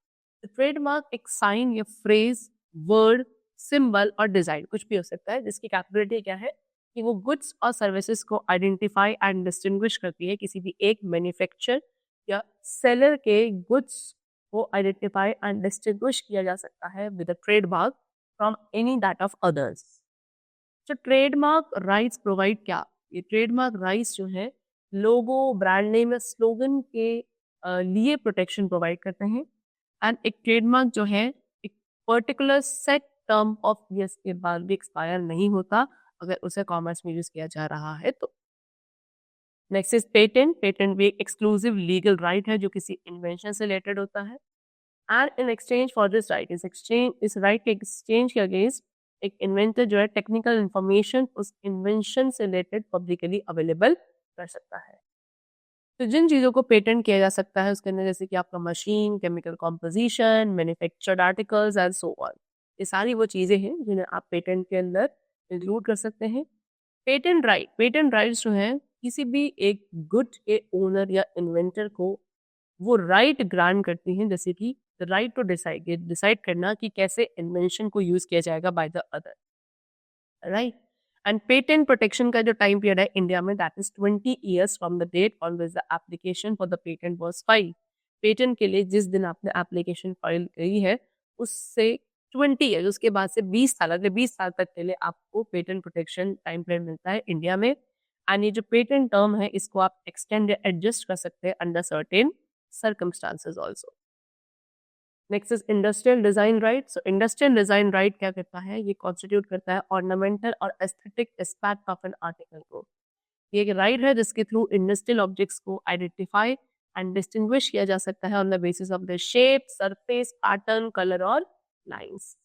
Trademark एक साइन या फ्रेज, वर्ड, सिंबल और डिजाइन कुछ भी हो सकता है जिसकी कैपेबिलिटी क्या है कि वो गुड्स और सर्विसेज को आइडेंटिफाई एंड डिस्टिंग्विश करती है। किसी भी एक मैन्युफैक्चर या सेलर के गुड्स को आइडेंटिफाई एंड डिस्टिंग्विश किया जा सकता है with a trademark from any that of others. तो ट्रेडमार्क राइट्स प्रोवाइड क्या? ये ट्रेडमार्क राइट्स जो है लोगो, ब्रांड नेम या स्लोगन के लिए प्रोटेक्शन प्रोवाइड करते हैं। एंड एक ट्रेडमार्क जो है एक particular set term of years के बाद भी एक्सपायर नहीं होता अगर उसे कॉमर्स में यूज किया जा रहा है तो। Next is patent. पेटेंट भी एक एक्सक्लूसिव लीगल राइट है जो किसी इन्वेंशन से रिलेटेड होता है। And in exchange for this right, इस राइट के एक्सचेंज के अगेंस्ट एक इन्वेंटर जो है टेक्निकल इंफॉर्मेशन उस इन्वेंशन से रिलेटेड पब्लिकली अवेलेबल कर सकता है। तो जिन चीज़ों को पेटेंट किया जा सकता है उसके अंदर जैसे कि आपका machine, chemical composition, manufactured articles and so on, ये सारी वो चीज़ें हैं जिन्हें आप पेटेंट के अंदर इंक्लूड कर सकते हैं। पेटेंट राइट्स जो है किसी भी एक गुड के ओनर या इन्वेंटर को वो राइट ग्रांट करती हैं, जैसे कि द राइट टू डिसाइड करना कि कैसे इन्वेंशन को यूज किया जाएगा by the other, right. And patent protection का जो टाइम पीरियड है इंडिया में that is 20 years from the date on which the application for the patent was file. Patent के लिए जिस दिन आपने एप्लीकेशन फाइल करी है उससे 20 ईयर, उसके बाद से 20 साल, अगले 20 साल तक के लिए आपको पेटेंट प्रोटेक्शन टाइम पीरियड मिलता है इंडिया में। एंड ये जो पेटेंट टर्म है इसको आप एक्सटेंड या एडजस्ट कर सकते हैं under certain circumstances also. Next is industrial design right. So industrial design right क्या करता है, ये कॉन्स्टिट्यूट करता है ऑर्नामेंटल और aesthetic aspect of an article को। ये एक राइट है जिसके थ्रू इंडस्ट्रियल ऑब्जेक्ट्स को आइडेंटिफाई एंड डिस्टिंग्विश किया जा सकता है on the basis of the shape, surface, pattern, colour और lines.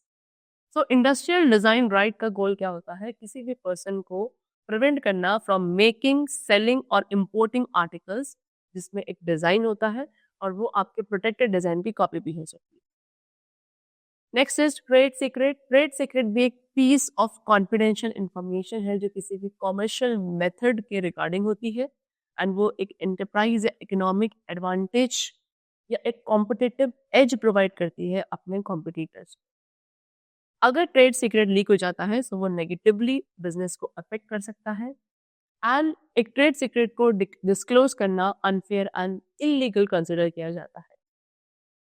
So industrial design right का गोल क्या होता है, किसी भी पर्सन को प्रिवेंट करना फ्रॉम मेकिंग, सेलिंग और इम्पोर्टिंग आर्टिकल्स जिसमें एक डिजाइन होता है और वो आपके प्रोटेक्टेड डिजाइन की कॉपी भी हो सकती है। Next is trade secret. Trade secret भी एक पीस ऑफ कॉन्फिडेंशियल इंफॉर्मेशन है जो किसी भी कॉमर्शियल मेथड के रिगार्डिंग होती है एंड वो एक एंटरप्राइज या इकोनॉमिक एडवांटेज या एक कॉम्पिटिटिव एज प्रोवाइड करती है अपने कॉम्पिटिटर्स। अगर ट्रेड सीक्रेट लीक हो जाता है तो वो नेगेटिवली बिजनेस को अफेक्ट कर सकता है एंड एक ट्रेड सीक्रेट को डिस्क्लोज करना अनफेयर एंड इलीगल कंसिडर किया जाता है।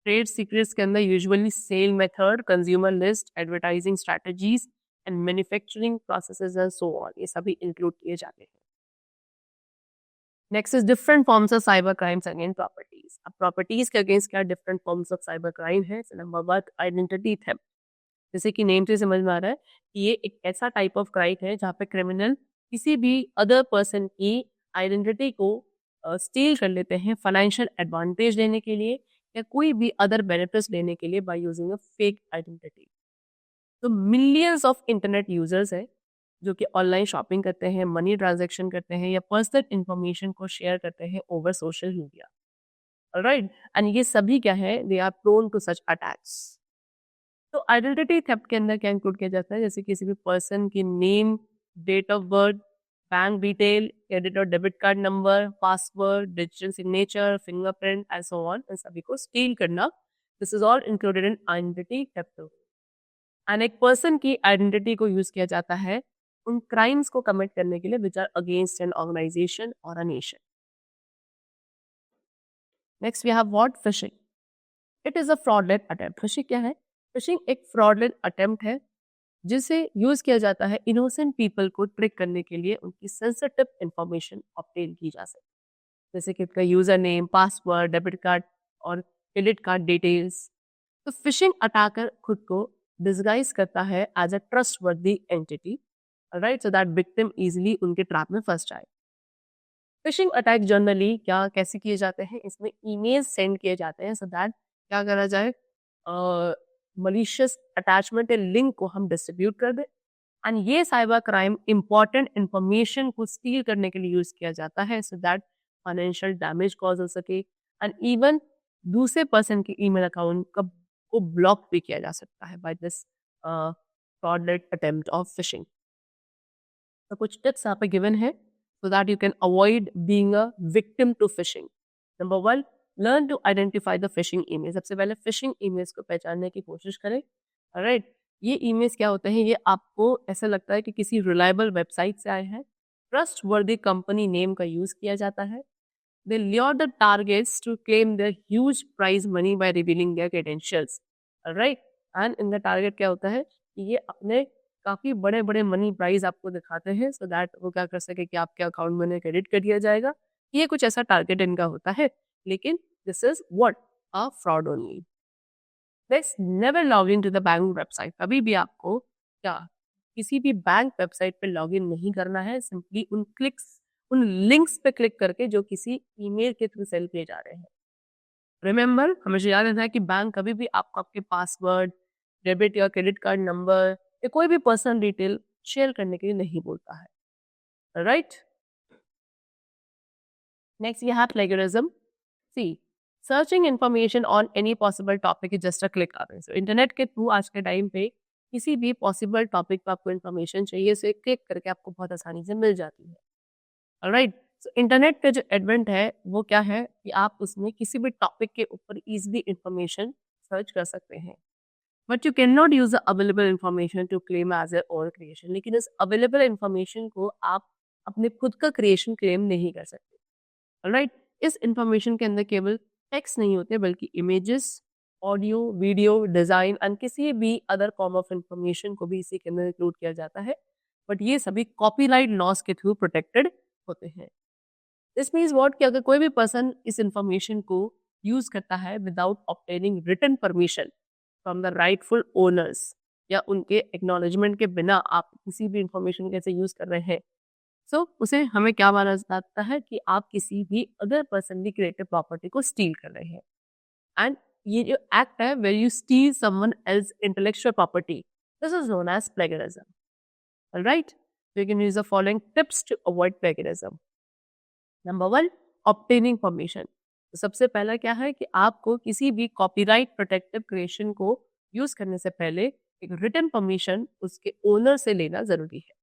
ट्रेड सीक्रेट्स के अंदर usually sale method, consumer list, advertising strategies and manufacturing processes and so on, ये सभी इंक्लूड किए जाते हैं। Next is different forms of cyber crimes against properties. अब प्रॉपर्टीज के अगेंस्ट क्या different forms of cyber crime है। Number 1 identity theft. जैसे कि नेम से समझ में आ रहा है कि ये एक ऐसा टाइप ऑफ क्राइम है जहाँ पे क्रिमिनल किसी भी अदर पर्सन की आइडेंटिटी को स्टील कर लेते हैं फाइनेंशियल एडवांटेज लेने के लिए या कोई भी अदर बेनिफिट्स लेने के लिए by using a fake identity. तो मिलियंस ऑफ इंटरनेट यूजर्स हैं जो कि ऑनलाइन शॉपिंग करते हैं, मनी ट्रांजैक्शन करते हैं या पर्सनल इंफॉर्मेशन को शेयर करते हैं over social media, right. And ये सभी क्या है, they are prone to such attacks. तो आइडेंटिटी थेफ्ट के अंदर क्या इंक्लूड किया जाता है, जैसे किसी भी पर्सन की name, date of birth, bank detail, credit और debit card number, password, digital signature, fingerprint and so on, इन सभी को स्टील करना, this is all included in identity theft. And एक पर्सन की आइडेंटिटी को यूज किया जाता है उन क्राइम्स को कमिट करने के लिए which are against an organization और a nation. Next we have what, phishing. It is a fraudulent attempt. Phishing क्या है? फिशिंग एक फ्रॉडलेंट अटेम्प्ट है जिसे यूज किया जाता है इनोसेंट पीपल को ट्रिक करने के लिए उनकी सेंसिटिव इंफॉर्मेशन ऑब्टेन की जा सके, जैसे कि उनका user name, password, debit card और क्रेडिट कार्ड डिटेल्स। तो फिशिंग अटैकर खुद को डिस्गाइज करता है as a trustworthy entity, right, so that victim easily उनके ट्रैप में फंस जाए। फिशिंग अटैक जनरली क्या कैसे किए जाते हैं, इसमें ईमेल सेंड किए जाते हैं सो दैट क्या करा जाए, मलिशियस अटैचमेंट या लिंक को हम डिस्ट्रीब्यूट कर दें। एंड ये साइबर क्राइम इंपॉर्टेंट इंफॉर्मेशन को स्टील करने के लिए यूज किया जाता है so that financial damage cause हो सके एंड इवन दूसरे पर्सन के ईमेल अकाउंट को ब्लॉक भी किया जा सकता है by this fraudulent attempt of phishing. तो कुछ टिप्स यहाँ पे गिवन है so that you can avoid being a victim to phishing. Number 1, learn to identify the phishing email. सबसे पहले phishing emails को पहचानने की कोशिश करें, राइट। ये emails क्या होते हैं, ये आपको ऐसा लगता है कि किसी रिलायबल वेबसाइट से आए हैं, ट्रस्ट वर्दी कंपनी नेम का यूज किया जाता है। They lure the targets to claim their huge prize money by revealing their credentials, right? And in the target क्या होता है कि ये अपने काफी बड़े बड़े मनी प्राइज आपको दिखाते हैं सो दैट वो क्या कर सके कि आपके अकाउंट में उन्हें क्रेडिट कर दिया जाएगा। ये कुछ ऐसा टारगेट इनका होता है, लेकिन this is what, a fraud only. Next, never log in to the bank website. कभी भी आपको क्या किसी भी बैंक वेबसाइट पे लॉग इन नहीं करना है, सिंपली उन लिंक्स पे क्लिक करके जो किसी ईमेल के थ्रू सेंड किए जा रहे हैं। रिमेंबर, हमेशा याद रखना है कि बैंक कभी भी आपको आपके पासवर्ड, डेबिट या क्रेडिट कार्ड नंबर या कोई भी पर्सनल डिटेल शेयर करने के लिए नहीं बोलता है, right? Next we have plagiarism. See, searching information on any possible topic is just a click away. So internet के थ्रू आज के टाइम पे किसी भी पॉसिबल टॉपिक पर आपको इन्फॉर्मेशन चाहिए, उसे क्लिक करके आपको बहुत आसानी से मिल जाती है, ऑलराइट? सो इंटरनेट का जो एडवेंट है वो क्या है कि आप उसमें किसी भी टॉपिक के ऊपर इजीली इंफॉर्मेशन सर्च कर सकते हैं, but you can not use the available information to claim as a own creation. लेकिन इस अवेलेबल इंफॉर्मेशन को आप अपने खुद का क्रिएशन क्लेम नहीं कर सकते, ऑलराइट? इस इंफॉर्मेशन के अंदर केवल टेक्स्ट नहीं होते बल्कि images, audio, video, design and किसी भी अदर फॉर्म ऑफ इंफॉर्मेशन को भी इसी के अंदर इंक्लूड किया जाता है, बट ये सभी कॉपीराइट लॉस के थ्रू प्रोटेक्टेड होते हैं। दिस मीन्स व्हाट कि अगर कोई भी पर्सन इस इंफॉर्मेशन को यूज करता है without obtaining written permission from the rightful owners या उनके एक्नॉलेजमेंट के बिना आप किसी भी इंफॉर्मेशन कैसे यूज कर रहे हैं, सो उसे हमें क्या माना जाता है कि आप किसी भी अदर पर्सन की क्रिएटिव प्रॉपर्टी को स्टील कर रहे हैं। एंड ये जो एक्ट है where you steal someone else intellectual property, this is known as plagiarism, alright? You can use the following tips to avoid plagiarism. Number 1, obtaining permission. तो सबसे पहला क्या है कि आपको किसी भी कॉपीराइट प्रोटेक्टिव क्रिएशन को यूज करने से पहले एक रिटन परमिशन उसके ओनर से लेना जरूरी है।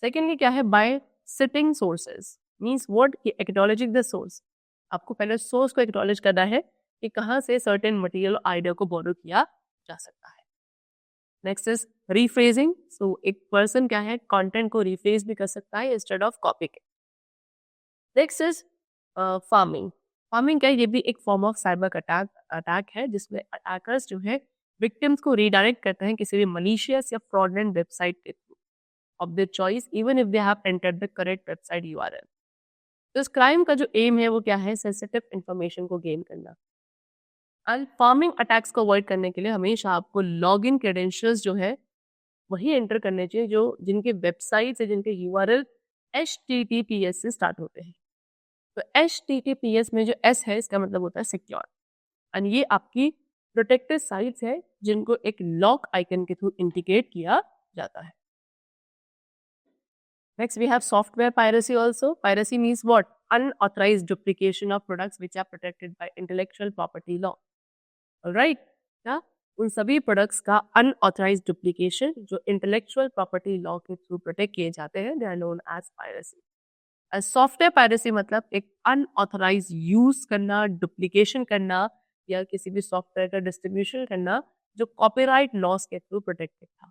सेकेंडली क्या है, bye sitting sources, means what कि एक्नॉलेजिंग द सोर्स। आपको पहले सोर्स को एक्नॉलेज करना है कि कहाँ से सर्टेन मटेरियल आइडिया को बोरो किया जा सकता है। Next is rephrasing. सो एक पर्सन क्या है कंटेंट को रिफ्रेज भी कर सकता है इंस्टेड ऑफ कॉपी के। Next is farming. फार्मिंग क्या है, ये भी एक फॉर्म ऑफ साइबर अटैक है जिसमें अटैकर्स जो है विक्टिम्स को रीडायरेक्ट करते हैं किसी भी मलिशियस या फ्रॉडलेंट वेबसाइट के through of their choice, even if they have entered the correct website URL. तो इस क्राइम का जो एम है वो क्या है, सेंसिटिव इंफॉर्मेशन को गेन करना। एंड फार्मिंग अटैक्स को अवॉइड करने के लिए हमेशा आपको लॉग इन क्रेडेंशियल्स जो है वही एंटर करने चाहिए जो जिनके वेबसाइट से जिनके यूआरएल HTTPS से स्टार्ट होते हैं। तो HTTPS में जो S है इसका मतलब होता है सिक्योर, एंड ये आपकी प्रोटेक्टेड साइट्स है जिनको एक लॉक आइकन के थ्रू इंडिकेट किया जाता है। Next, we have software piracy also. Piracy means what? Unauthorized duplication of products which are protected by intellectual property law. Alright? क्या उन सभी प्रोडक्ट्स का अनऑथराइज्ड डुप्लीकेशन जो इंटेलेक्चुअल प्रॉपर्टी लॉ के थ्रू प्रोटेक्ट किए जाते हैं, they are known as piracy. Software piracy मतलब एक अनऑथराइज यूज करना, डुप्लीकेशन करना या किसी भी सॉफ्टवेयर का डिस्ट्रीब्यूशन करना जो कॉपीराइट लॉस के थ्रू प्रोटेक्टेड था।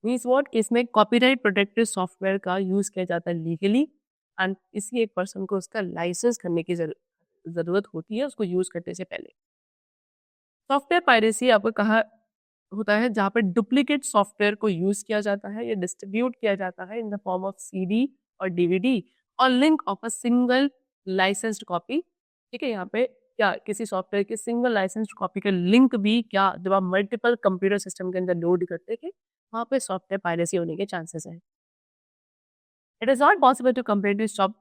मीन्स व्हाट, इसमें कॉपीराइट प्रोटेक्टेड सॉफ्टवेयर का यूज किया जाता है लीगली एंड किसी एक पर्सन को उसका लाइसेंस करने की जरूरत होती है उसको यूज करने से पहले। सॉफ्टवेयर पायरेसी आपको कहा होता है जहाँ पर डुप्लीकेट सॉफ्टवेयर को यूज किया जाता है या डिस्ट्रीब्यूट किया जाता है in the form of CD और DVD और link of a single licensed copy. ठीक है, यहाँ पे क्या किसी सॉफ्टवेयर के सिंगल लाइसेंस्ड कॉपी का लिंक भी क्या जब आप मल्टीपल कंप्यूटर सिस्टम के अंदर लोड करते थे वहाँ पे सॉफ्टवेयर पायरेसी होने के चांसेस हैं। It is not possible to completely stop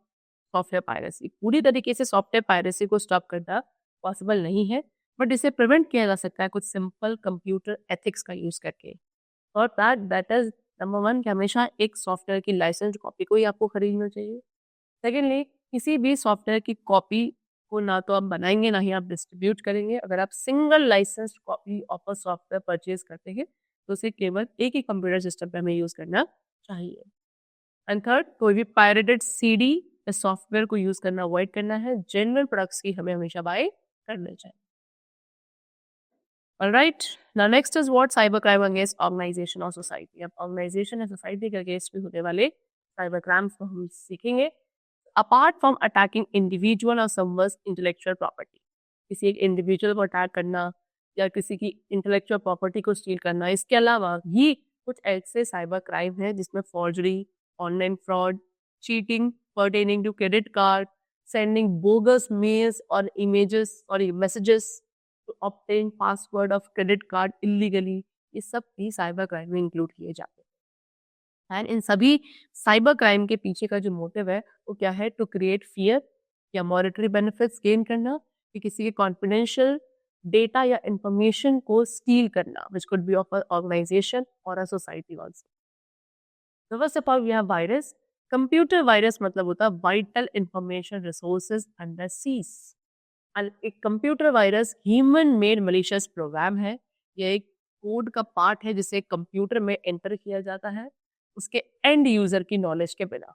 software piracy. पूरी तरीके से सॉफ्टवेयर पायरेसी को स्टॉप करना पॉसिबल नहीं है, बट इसे प्रिवेंट किया जा सकता है कुछ सिंपल कंप्यूटर एथिक्स का यूज करके। और दैट इज नंबर 1 कि हमेशा एक सॉफ्टवेयर की लाइसेंस्ड कॉपी को ही आपको खरीदना चाहिए। सेकेंडली, किसी भी सॉफ्टवेयर की कॉपी को ना तो आप बनाएंगे ना ही आप डिस्ट्रीब्यूट करेंगे। अगर आप single licensed copy of a software purchase करते हैं तो उसे केवल एक ही कंप्यूटर सिस्टम पे हमें यूज करना चाहिए। एंड थर्ड, कोई भी पायरेटेड CD या सॉफ्टवेयर को यूज करना अवॉइड करना है। जेन्युइन प्रोडक्ट्स की हमें हमेशा बाय करना चाहिए। Alright, now next is what, cyber crime against organization और सोसाइटी। अब ऑर्गेनाइजेशन या सोसाइटी के अगेंस्ट भी होने वाले साइबर क्राइम्स को हम सीखेंगे। अपार्ट फ्रॉम अटैकिंग इंडिविजुअल और समवन्स इंटेलेक्चुअल प्रॉपर्टी, किसी एक इंडिविजुअल को अटैक करना या किसी की इंटेलेक्चुअल प्रॉपर्टी को स्टील करना, इसके अलावा भी कुछ ऐसे साइबर क्राइम है जिसमें forgery, online fraud, cheating pertaining to credit card, sending bogus mails और इमेजेस और messages, to obtain password of credit card illegally, ये सब भी साइबर क्राइम में इंक्लूड किए जाते हैं। एंड इन सभी साइबर क्राइम के पीछे का जो मोटिव है वो क्या है, टू क्रिएट फियर या मॉनेटरी बेनिफिट्स गेन करना, कि किसी के कॉन्फिडेंशियल डेटा या इंफॉर्मेशन को स्टील करना, which could be of a organization और अ सोसाइटी ऑल्सो। तो first of all we have virus. Computer virus मतलब होता है vital information resources under siege. एक computer virus human made malicious program है। यह एक कोड का पार्ट है जिसे कंप्यूटर में एंटर किया जाता है उसके एंड यूजर की नॉलेज के बिना।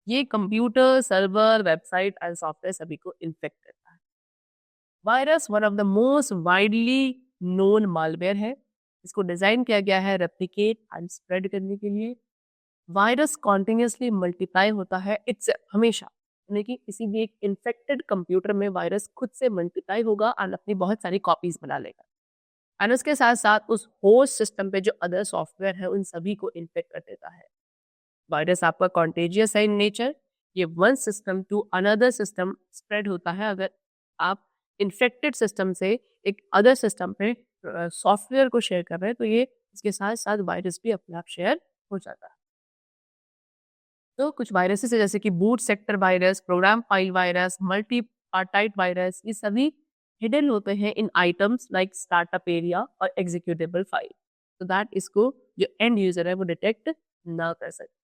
ये computer, server, website and software सभी को इन्फेक्ट करता है। Virus one of the most widely known malware है। इसको डिजाइन किया गया है रेप्लिकेट एंड स्प्रेड करने के लिए। वायरस कॉन्टिन्यूसली मल्टीप्लाई होता है इट्स हमेशा, यानी कि किसी भी एक इन्फेक्टेड कंप्यूटर में वायरस खुद से मल्टीप्लाई होगा और अपनी बहुत सारी कॉपीज बना लेगा एंड उसके साथ साथ उस होस्ट सिस्टम पे जो अदर सॉफ्टवेयर है उन सभी को इन्फेक्ट कर देता है। वायरस आपका कॉन्टेजियस है इन नेचर। ये one system to another system spread होता है। अगर आप इन्फेक्टेड सिस्टम से एक अदर सिस्टम पे सॉफ्टवेयर को शेयर कर रहे हैं तो ये इसके साथ साथ वायरस भी अपने आप शेयर हो जाता है। तो कुछ वायरसेस है जैसे कि boot sector virus, program file virus, multi partite virus, ये सभी हिडन होते हैं इन आइटम्स लाइक स्टार्टअप एरिया और एग्जीक्यूटेबल फाइल, तो दैट इसको जो एंड यूजर है वो डिटेक्ट ना कर सके।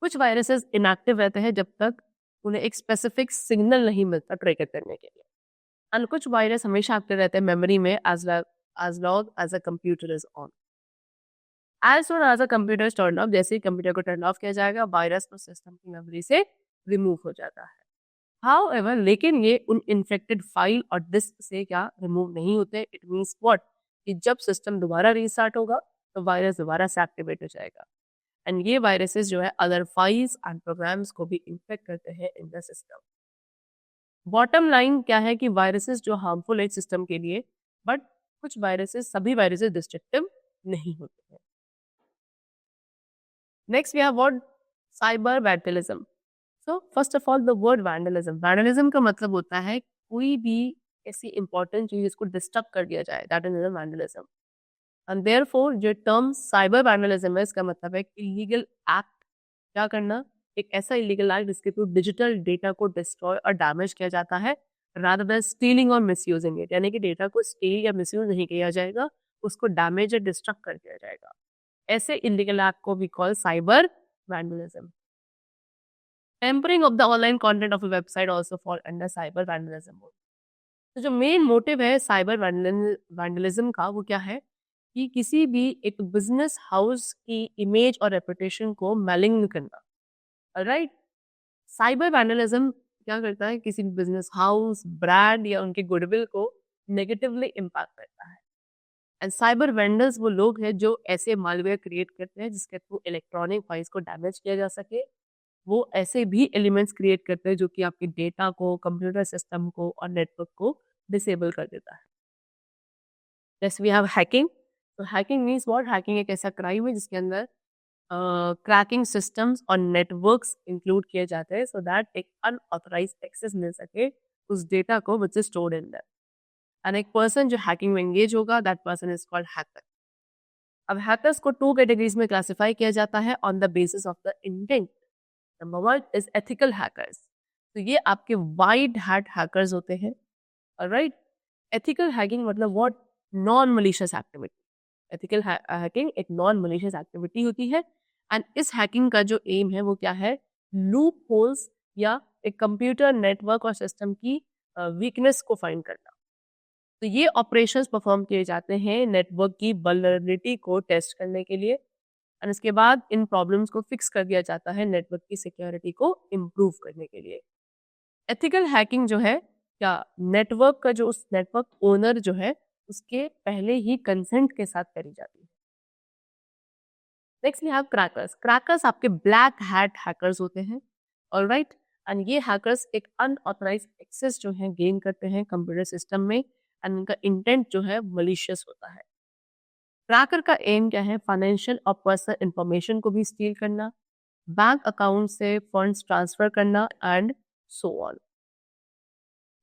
कुछ वायरसेस इनएक्टिव रहते हैं जब तक उन्हें एक स्पेसिफिक सिग्नल नहीं मिलता ट्रिगर करने के लिए, एंड कुछ वायरस हमेशा एक्टिव रहते हैं मेमोरी में as long as a computer is on. As soon as a computer turn off, जैसे ही कंप्यूटर को टर्न ऑफ किया जाएगा वायरस तो सिस्टम की मेमोरी से रिमूव हो जाता है। हाउएवर लेकिन ये उन इन्फेक्टेड फाइल और डिस्क से क्या रिमूव नहीं होते। इट मीन्स व्हाट, कि जब सिस्टम दोबारा रीस्टार्ट होगा तो वायरस दोबारा से एक्टिवेट हो जाएगा एंड ये वायरसेस जो है अदर फाइल्स एंड प्रोग्राम्स को भी इन्फेक्ट करते हैं in the system. Bottom line क्या है कि वायरसेस जो हार्मफुल है सिस्टम के लिए, बट कुछ वायरसेस, सभी वायरसेस डिस्ट्रक्टिव नहीं होते हैं। Next, we have what? Cyber vandalism. So, first of all, the word vandalism. Vandalism का मतलब होता है कोई भी ऐसी important चीज जिसको डिस्टर्ब कर दिया जाए, that is vandalism. And therefore, जो टर्म साइबर वैंडलिज्म है इसका मतलब है इलीगल एक्ट। क्या करना? एक ऐसा इलीगल एक्ट जिसके थ्रू डिजिटल डेटा को डिस्ट्रॉय और डैमेज किया जाता है rather than stealing और misusing it, यानी कि डेटा को स्टील या मिसयूज नहीं किया जाएगा, उसको डैमेज या डिस्ट्रक्ट कर दिया जाएगा। ऐसे इलीगल एक्ट को we call cyber vandalism. Tampering of the online content of a website also fall under cyber vandalism. तो जो मेन मोटिव है साइबर वैंडलिज्म का वो क्या है कि किसी भी एक बिजनेस हाउस की इमेज और रेपुटेशन को मैलिंग करना। राइट, साइबर वैंडलिज्म क्या करता है, किसी भी बिजनेस हाउस, ब्रांड या उनके गुडविल को नेगेटिवली इम्पैक्ट करता है। एंड साइबर वेंडर्स वो लोग हैं जो ऐसे मालवेयर क्रिएट करते हैं जिसके थ्रू इलेक्ट्रॉनिक फाइल्स को डैमेज किया जा सके। वो ऐसे भी एलिमेंट्स क्रिएट करते हैं जो कि आपके डेटा को, कंप्यूटर सिस्टम को और नेटवर्क को डिसेबल कर देता है। जैसे वी हैव हैकिंग। तो हैकिंग मीन्स व्हाट? हैकिंग एक ऐसा क्राइम है जिसके अंदर क्रैकिंग सिस्टम्स और नेटवर्क्स इंक्लूड किए जाते हैं सो दैट एक अनऑथराइज एक्सेस मिल सके उस डेटा को which is stored in that. And एक पर्सन जो हैकिंग में एंगेज होगा that person is called hacker. अब हैकर्स को 2 कैटेगरीज में क्लासिफाई किया जाता है on the basis of the intent. Number 1 is ethical hackers. तो ये आपके वाइड हैट हैकर्स होते हैं। ऑलराइट, एथिकल हैकिंग मतलब what? Non malicious activity. Ethical hacking एक नॉन मलिशियस एक्टिविटी होती है एंड इस हैकिंग का जो एम है वो क्या है? लूप होल्स या एक कंप्यूटर नेटवर्क और सिस्टम की वीकनेस को फाइंड करना। तो ये ऑपरेशंस परफॉर्म किए जाते हैं नेटवर्क की वल्नरेबिलिटी को टेस्ट करने के लिए और इसके बाद इन प्रॉब्लम्स को फिक्स कर दिया जाता है नेटवर्क की सिक्योरिटी को इम्प्रूव करने के लिए। एथिकल हैकिंग जो है क्या नेटवर्क का जो उस नेटवर्क ओनर जो है उसके पहले ही कंसेंट के साथ करी जाती है। Next we have crackers. Crackers आपके ब्लैक हैट हैकर्स होते हैं। ऑलराइट, एंड ये हैकर्स एक अनऑथराइज एक्सेस जो है गेन करते हैं कंप्यूटर सिस्टम में एंड उनका इंटेंट जो है मलिशियस होता है। क्रैकर का एम क्या है? फाइनेंशियल और पर्सनल इंफॉर्मेशन को भी स्टील करना, बैंक अकाउंट से फंड्स ट्रांसफर करना and so on.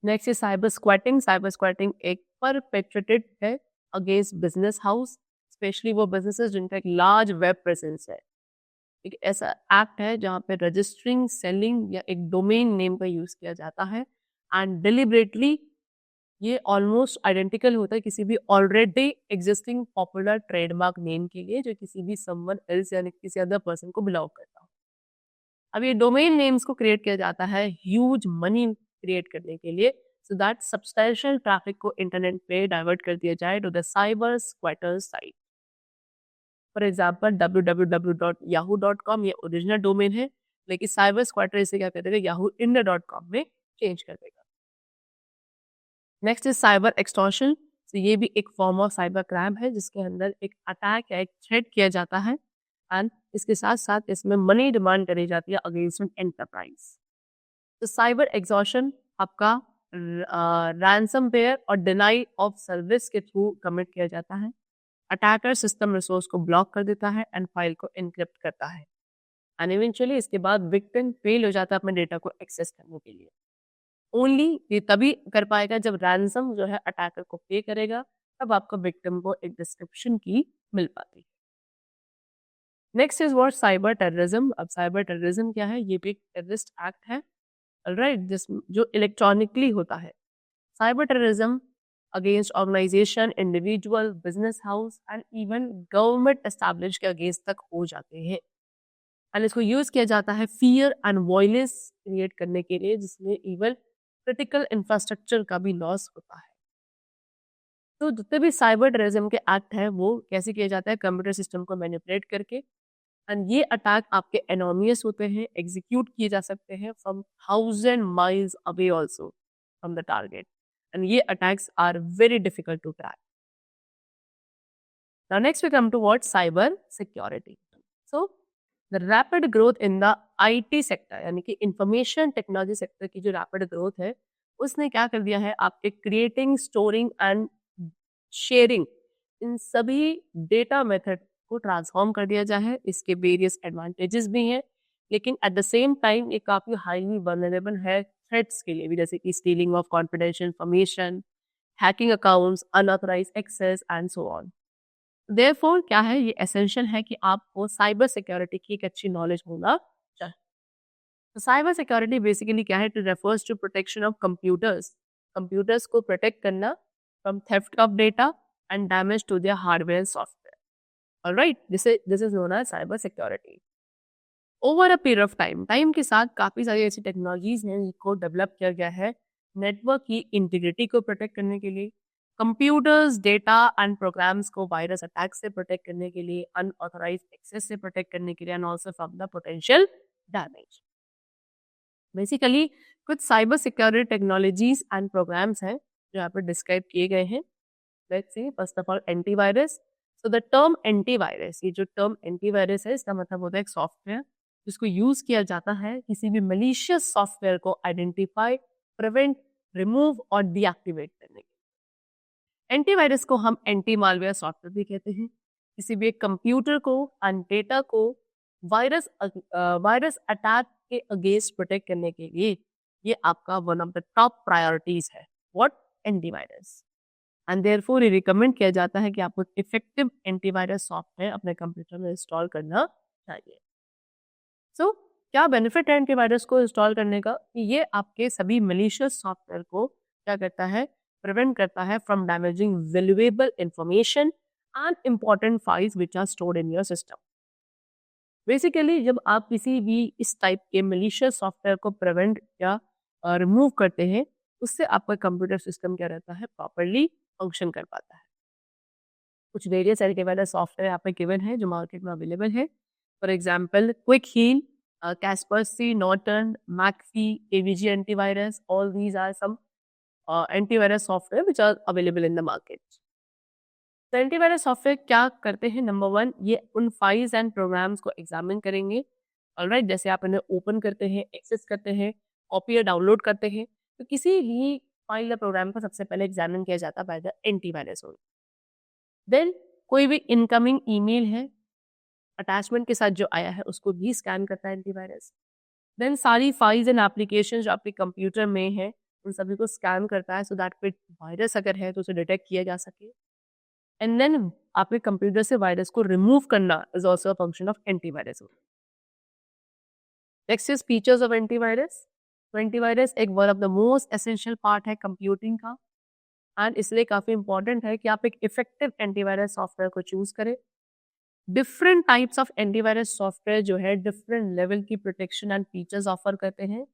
Next is cyber squatting. Cyber squatting एक परपेट्रेटेड है अगेंस्ट बिजनेस हाउस, स्पेशली वो बिजनेसेस जिनका एक लार्ज वेब प्रेजेंस है। एक ऐसा एक्ट है जहाँ पे रजिस्टरिंग, सेलिंग या एक डोमेन नेम का यूज किया जाता है एंड डिलिबरेटली ये ऑलमोस्ट आइडेंटिकल होता है किसी भी already existing popular trademark name के लिए जो किसी भी समवन एल्स यानी किसी अदर पर्सन को बिलोंग करता हो। अब ये डोमेन नेम्स को क्रिएट किया जाता है ह्यूज मनी क्रिएट करने के लिए, सो दैट सब्सटेंशियल ट्रैफिक को इंटरनेट पे डाइवर्ट कर दिया जाए to the cyber squatter site. For example www.yahoo.com ये ओरिजिनल डोमेन है, लेकिन साइबर स्क्वैटर इसे क्या कर देगा, yahoo.in.com में चेंज कर देगा। Next is cyber extortion. तो ये भी एक फॉर्म ऑफ साइबर क्राइम है जिसके अंदर एक अटैक या एक थ्रेट किया जाता है एंड इसके साथ साथ इसमें मनी डिमांड करी जाती है अगेंस्ट एन एंटरप्राइज। तो साइबर एक्सटॉर्शन आपका रैंसमवेयर और डिनाई ऑफ सर्विस के थ्रू कमिट किया जाता है। अटैकर सिस्टम रिसोर्स को ब्लॉक कर देता है एंड फाइल को एनक्रिप्ट करता है एंड इवेंचुअली इसके बाद विक्टिम फेल हो जाता है अपने डेटा को एक्सेस करने के लिए। ओनली ये तभी कर पाएगा जब रैंसम जो है अटैकर को पे करेगा, तब आपको विक्टिम को एक डिस्क्रिप्शन की मिल पाती है। Next is what cyber terrorism. अब साइबर टेररिज्म क्या है, ये भी एक टेररिस्ट एक्ट है, ऑलराइट, जिस जो इलेक्ट्रॉनिकली होता है। Cyber terrorism against organization, individual, business house and even government establish के अगेंस्ट तक हो जाते हैं एंड इसको यूज किया जाता है फियर एंड वॉयलेंस क्रिएट करने के लिए, जिसमें इवन क्रिटिकल इंफ्रास्ट्रक्चर का भी लॉस होता है। तो जितने भी साइबर टेररिज्म के एक्ट हैं वो कैसे किए जाते हैं, कंप्यूटर सिस्टम को मैनिपुलेट करके एंड ये अटैक आपके एनोनिमस होते हैं, एग्जीक्यूट किए जा सकते हैं from 1000 miles away also from the target and ये attacks are very difficult to track. Now next we come to what cyber security. So the rapid growth in the IT sector यानी कि information technology sector की जो rapid growth है उसने क्या कर दिया है, आपके क्रिएटिंग, स्टोरिंग एंड शेयरिंग इन सभी डेटा मेथड को ट्रांसफॉर्म कर दिया जाए है। इसके वेरियस एडवांटेजेस भी हैं, लेकिन एट द सेम टाइम ये काफ़ी हाईली वल्नरेबल है थ्रेट्स के लिए भी, जैसे कि stealing of confidential information, hacking accounts, unauthorized access and so on. Therefore क्या है, ये एसेंशियल है कि आपको साइबर सिक्योरिटी की एक अच्छी नॉलेज होना चाहिए। तो साइबर सिक्योरिटी बेसिकली क्या है, it refers to protection of computers को प्रोटेक्ट करना from theft of data and damage to their hardware and software, alright, this is known as cyber security. Over a period of time के साथ काफ़ी सारी ऐसी technologies हैं जिनको develop किया गया है नेटवर्क की इंटीग्रिटी को प्रोटेक्ट करने के लिए, कंप्यूटर्स, डेटा एंड प्रोग्राम्स को वायरस अटैक से प्रोटेक्ट करने के लिए, अनऑथराइज्ड एक्सेस से प्रोटेक्ट करने के लिए and also from the potential damage. Basically कुछ cyber security technologies and programs हैं जो यहाँ पर डिस्क्राइब किए गए हैं। Let's see first of all antivirus. So the term antivirus, ये जो टर्म एंटीवायरस है इसका मतलब होता है एक सॉफ्टवेयर जिसको यूज किया जाता है किसी भी मलिशियस सॉफ्टवेयर को आइडेंटिफाई, प्रिवेंट, रिमूव और डीएक्टिवेट करने के लिए। एंटीवायरस को हम एंटी मालवेयर सॉफ्टवेयर भी कहते हैं। किसी भी एक कंप्यूटर को एंड डेटा को वायरस अटैक के अगेंस्ट प्रोटेक्ट करने के लिए ये आपका one of the top priorities है, व्हाट, एंटीवायरस। एंड देयरफॉर ये रिकमेंड किया जाता है कि आपको इफेक्टिव एंटीवायरस सॉफ्टवेयर अपने कंप्यूटर में इंस्टॉल करना चाहिए। सो क्या बेनिफिट है एंटीवायरस को इंस्टॉल करने का, कि ये आपके सभी मलिशियस सॉफ्टवेयर को क्या करता है, प्रिवेंट करता है from damaging valuable information and important files which are stored in your system. Basically जब आप किसी भी इस टाइप के मलिशियस सॉफ्टवेयर को प्रिवेंट या रिमूव करते हैं, उससे आपका कंप्यूटर सिस्टम क्या रहता है, प्रॉपरली फंक्शन कर पाता है। कुछ वेरियस एंटीवायरस सॉफ्टवेयर यहाँ पे गिवन है जो मार्केट में अवेलेबल है। For example Quick Heal, Kaspersky, Norton, McAfee, AVG antivirus, all these are some antivirus software which are available in the market. तो एंटीवायरस सॉफ्टवेयर क्या करते हैं, नंबर वन, ये उन फाइल्स एंड प्रोग्राम्स को एग्जामिन करेंगे, ऑलराइट, जैसे आप इन्हें ओपन करते हैं, एक्सेस करते हैं, कॉपी या डाउनलोड करते हैं, तो किसी भी फाइल या प्रोग्राम को सबसे पहले एग्जामिन किया जाता है by the antivirus only. Then कोई भी इनकमिंग ईमेल है अटैचमेंट के साथ जो आया है उसको भी स्कैन करता है एंटीवायरस। देन सारी फाइल्स एंड एप्लीकेशन जो आपके कंप्यूटर में है उन सभी को स्कैन करता है सो दैट कोई वायरस अगर है तो उसे डिटेक्ट किया जा सके। एंड देन आपके कंप्यूटर से वायरस को रिमूव करना is also a function of antivirus. Next is features of antivirus. तो एंटीवायरस एक one of the most essential part है कंप्यूटिंग का, एंड इसलिए काफी इंपॉर्टेंट है कि आप एक इफेक्टिव एंटीवायरस सॉफ्टवेयर को चूज करें। Different types of antivirus software जो है डिफरेंट लेवल की प्रोटेक्शन एंड फीचर्स ऑफर करते हैं।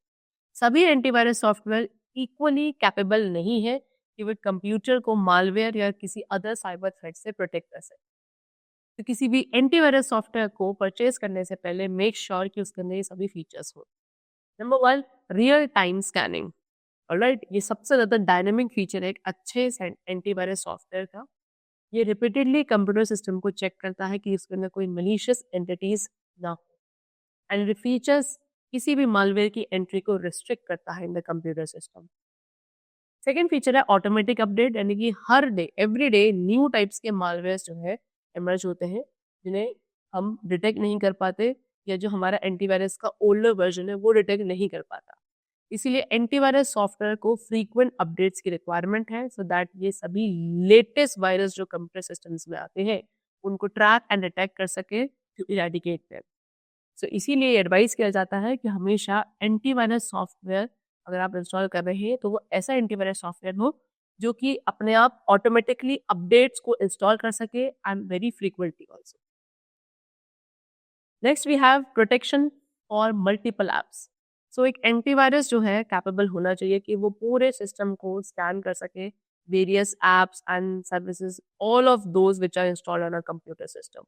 सभी एंटीवायरस सॉफ्टवेयर इक्वली कैपेबल नहीं है कि वो कंप्यूटर को मालवेयर या किसी अदर साइबर थ्रेट से प्रोटेक्ट कर सके। तो किसी भी एंटीवायरस सॉफ्टवेयर को परचेज करने से पहले मेक श्योर कि उसके अंदर ये सभी फीचर्स हो। Number 1, real time scanning. Alright, ये सबसे ज़्यादा डायनेमिक फीचर है एक अच्छे एंटीवायरस सॉफ्टवेयर का। ये रिपीटेडली कंप्यूटर सिस्टम को चेक करता है कि इसके अंदर कोई मलिशियस एंटिटीज ना हो, एंड ये फीचर्स किसी भी मालवेयर की एंट्री को रिस्ट्रिक्ट करता है in the computer system. Second feature है ऑटोमेटिक अपडेट, यानी कि हर day every day new types के मालवेयर्स जो है इमर्ज होते हैं जिन्हें हम डिटेक्ट नहीं कर पाते, या जो हमारा एंटीवायरस का ओल्डर वर्जन है वो डिटेक्ट नहीं कर पाता। इसीलिए एंटीवायरस सॉफ्टवेयर को फ्रीक्वेंट अपडेट्स की रिक्वायरमेंट है सो दैट ये सभी लेटेस्ट वायरस जो कंप्यूटर सिस्टम्स में आते हैं उनको ट्रैक एंड डिटेक्ट कर सके टू इरेडिकेट देम। सो इसीलिए एडवाइस किया जाता है कि हमेशा एंटीवायरस सॉफ्टवेयर अगर आप इंस्टॉल कर रहे हैं तो वो ऐसा एंटीवायरस सॉफ्टवेयर हो जो कि अपने आप ऑटोमेटिकली अपडेट्स को इंस्टॉल कर सके and very frequently also. Next we have protection for multiple apps. So एक एंटीवायरस जो है कैपेबल होना चाहिए कि वो पूरे सिस्टम को स्कैन कर सके, various apps and services, all of those which are installed on a computer system.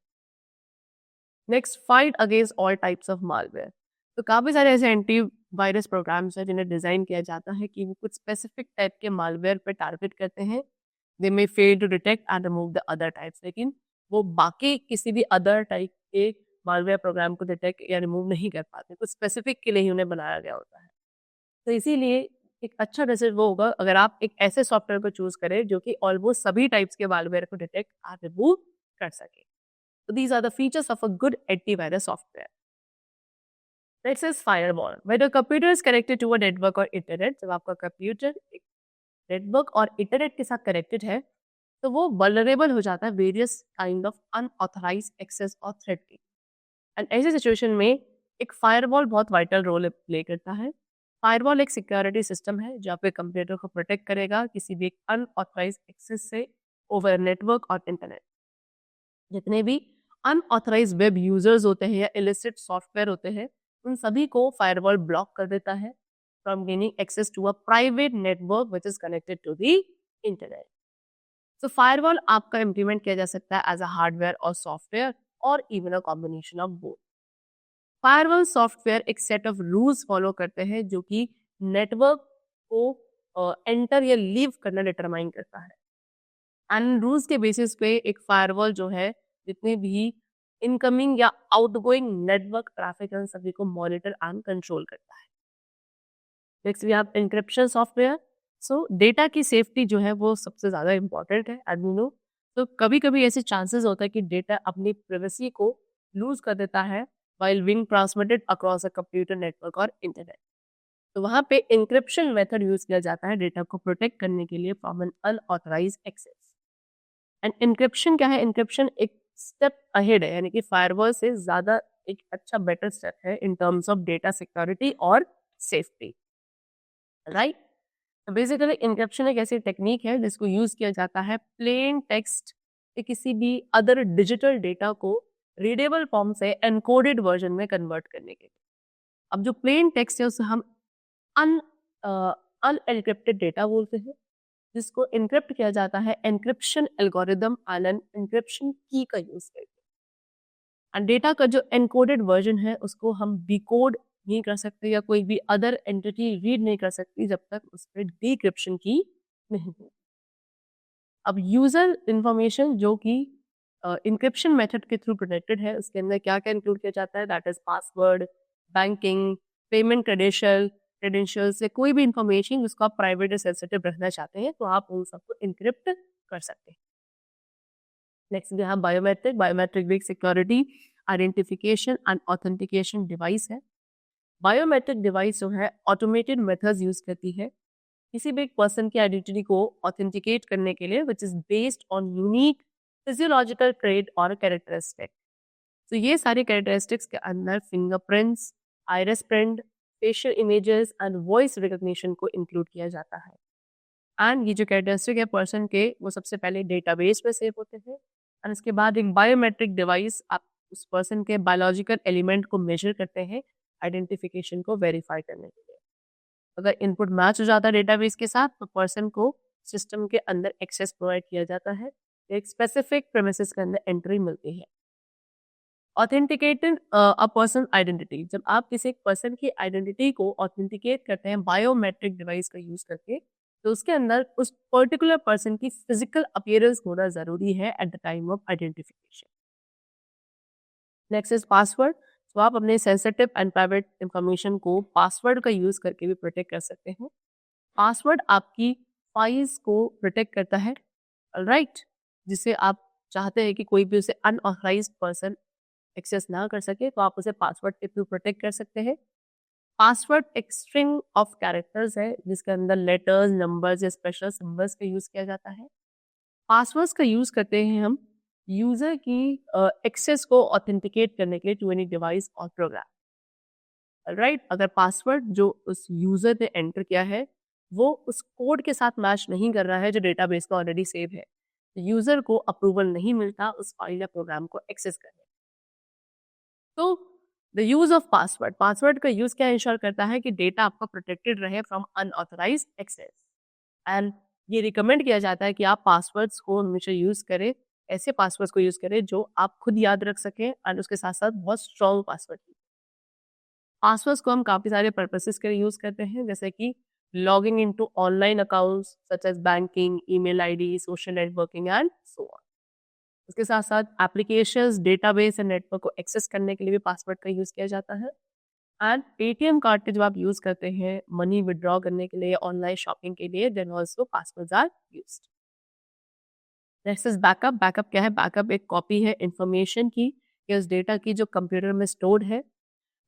Next, fight against all types of malware. तो काफ़ी सारे ऐसे एंटीवायरस प्रोग्राम्स हैं जिन्हें डिज़ाइन किया जाता है कि वो कुछ स्पेसिफिक टाइप के मालवेयर पर टारगेट करते हैं। They may fail to detect and remove the other types, लेकिन वो बाकी किसी भी अदर टाइप के मालवेयर प्रोग्राम को डिटेक्ट या रिमूव नहीं कर पाते, कुछ स्पेसिफिक के लिए ही उन्हें बनाया गया होता है। तो इसीलिए एक अच्छा डिसीजन वो होगा अगर आप एक ऐसे सॉफ्टवेयर को चूज करें जो कि ऑलमोस्ट सभी टाइप्स के मालवेयर को डिटेक्ट और रिमूव कर सके। So these are the features of a good antivirus software. Next is firewall. When a computer is connected to a network or internet, जब आपका कंप्यूटर एक नेटवर्क और इंटरनेट के साथ कनेक्टेड है तो वो वल्नरेबल हो जाता है various kind of unauthorized access और थ्रेट की। एंड ऐसे सिचुएशन में एक फायरवॉल बहुत वाइटल रोल प्ले करता है। फायरवॉल एक सिक्योरिटी सिस्टम है जो आपके कंप्यूटर को प्रोटेक्ट करेगा किसी भी अनऑथराइज्ड एक्सेस से ओवर नेटवर्क और इंटरनेट। जितने भी अनऑथराइज्ड वेब यूजर्स होते हैं या इलिसिट सॉफ्टवेयर होते हैं उन सभी को फायरवॉल ब्लॉक कर देता है from gaining access to a private network which is connected to the internet. So firewall आपका इम्प्लीमेंट किया जा सकता है एज अ हार्डवेयर और सॉफ्टवेयर और even a combination of both. Firewall software एक सेट ऑफ रूल्स फॉलो करते हैं जो कि नेटवर्क को एंटर या लीव करना डिटरमाइन करता है, एंड रूल्स के बेसिस पे एक फायरवॉल जो है जितने भी इनकमिंग या आउटगोइंग नेटवर्क ट्रैफिक है सभी को मॉनिटर एंड कंट्रोल करता है। Next we have encryption software. So data की सेफ्टी जो है वो सबसे ज़्यादा इंपॉर्टेंट है एज यू नो। तो कभी कभी ऐसे चांसेस होता है कि डेटा अपनी प्राइवेसी को लूज कर देता है while being transmitted across a computer network और इंटरनेट। तो वहाँ पे इंक्रिप्शन मेथड यूज किया जाता है डेटा को प्रोटेक्ट करने के लिए from an unauthorized access. And encryption क्या है? इंक्रिप्शन एक स्टेप अहेड है, यानी कि फायरवॉल से ज्यादा एक अच्छा बेटर स्टेप है in terms of data security और सेफ्टी, राइट। तो बेसिकली इंक्रिप्शन एक ऐसी टेक्निक है जिसको यूज किया जाता है प्लेन टेक्स्ट या किसी भी अदर डिजिटल डेटा को रीडेबल फॉर्म से एनकोडेड वर्जन में कन्वर्ट करने के लिए। अब जो प्लेन टेक्स्ट है उसे हम अनएनक्रिप्टेड डेटा बोलते हैं, जिसको एनक्रिप्ट किया जाता है एनक्रिप्शन एल्गोरिदम एंड एनक्रिप्शन की का यूज करके। एंड डेटा का जो एनकोडेड वर्जन है उसको हम डिकोड नहीं कर सकते या कोई भी अदर एंटिटी रीड नहीं कर सकती जब तक उस पर डिक्रिप्शन की नहीं हो। अब यूजर इंफॉर्मेशन जो कि इंक्रिप्शन मेथड के थ्रू प्रोटेक्टेड है उसके अंदर क्या क्या इंक्लूड किया जाता है? That is password, banking, payment credentials से कोई भी इंफॉर्मेशन जिसको आप प्राइवेट या सेंसिटिव रखना चाहते हैं तो आप उन सबको इंक्रिप्ट कर सकते हैं। नेक्स्ट यहाँ बायोमेट्रिक भी security identification and authentication device है। बायोमेट्रिक डिवाइस जो है ऑटोमेटेड मेथड्स यूज करती है किसी भी एक पर्सन की आइडेंटिटी को ऑथेंटिकेट करने के लिए which is based on unique physiological trait और कैरेक्टरिस्टिक। तो ये सारे कैरेक्टरिस्टिक्स के अंदर fingerprints, iris print, facial images and voice recognition को इंक्लूड किया जाता है। एंड ये जो कैरेक्टरिस्टिक है पर्सन के, वो सबसे पहले डेटाबेस में सेव होते हैं एंड उसके बाद एक बायोमेट्रिक डिवाइस आप उस पर्सन के बायोलॉजिकल एलिमेंट को मेजर करते हैं आइडेंटिफिकेशन को वेरीफाई करने के लिए। अगर इनपुट मैच हो जाता है डेटाबेस के साथ तो पर्सन को सिस्टम के अंदर एक्सेस प्रोवाइड किया जाता है, एक स्पेसिफिक प्रेमिसेस के अंदर एंट्री मिलती है। ऑथेंटिकेटिंग अ पर्सन आइडेंटिटी, जब आप किसी एक पर्सन की आइडेंटिटी को ऑथेंटिकेट करते हैं बायोमेट्रिक डिवाइस का यूज करके, तो उसके अंदर उस पर्टिकुलर पर्सन की फिजिकल अपीयरेंस होना जरूरी है at the time of identification. Next is password. तो आप अपने सेंसिटिव एंड प्राइवेट इंफॉर्मेशन को पासवर्ड का यूज करके भी प्रोटेक्ट कर सकते हैं। पासवर्ड आपकी फाइल्स को प्रोटेक्ट करता है, राइट, जिसे आप चाहते हैं कि कोई भी उसे अनऑथराइज्ड पर्सन एक्सेस ना कर सके, तो आप उसे पासवर्ड के थ्रू प्रोटेक्ट कर सकते हैं। पासवर्ड एक स्ट्रिंग ऑफ कैरेक्टर्स है जिसके अंदर लेटर्स, नंबर्स या स्पेशल सिंबल्स का यूज किया जाता है। पासवर्ड्स का यूज करते हैं हम यूजर की एक्सेस को ऑथेंटिकेट करने के लिए टू एनी डिवाइस और प्रोग्राम, राइट। अगर पासवर्ड जो उस यूजर ने एंटर किया है वो उस कोड के साथ मैच नहीं कर रहा है जो डेटाबेस में ऑलरेडी सेव है, तो यूजर को अप्रूवल नहीं मिलता उस फाइल या प्रोग्राम को एक्सेस करने। तो the use of password, password का यूज क्या इंश्योर करता है कि डेटा आपका प्रोटेक्टेड रहे फ्रॉम अनऑथराइज्ड एक्सेस। एंड ये रिकमेंड किया जाता है कि आप पासवर्ड्स को हमेशा यूज करें, ऐसे पासवर्ड्स को यूज करें जो आप खुद याद रख सकें एंड उसके साथ साथ बहुत स्ट्रॉन्ग पासवर्ड। पासवर्ड्स को हम काफी सारे पर्पसेस के लिए यूज करते हैं, जैसे कि logging into online accounts such as banking, email ID, social networking and so on. उसके साथ साथ एप्लीकेशंस, डेटाबेस एंड नेटवर्क को एक्सेस करने के लिए भी पासवर्ड का यूज किया जाता है। एंड एटीएम कार्ड के जब आप यूज करते हैं मनी विड्रॉ करने के लिए, ऑनलाइन शॉपिंग के लिए, then also passwords are used. Next is backup. Backup क्या है? बैकअप एक कॉपी है इंफॉर्मेशन की या उस डेटा की जो कंप्यूटर में स्टोर्ड है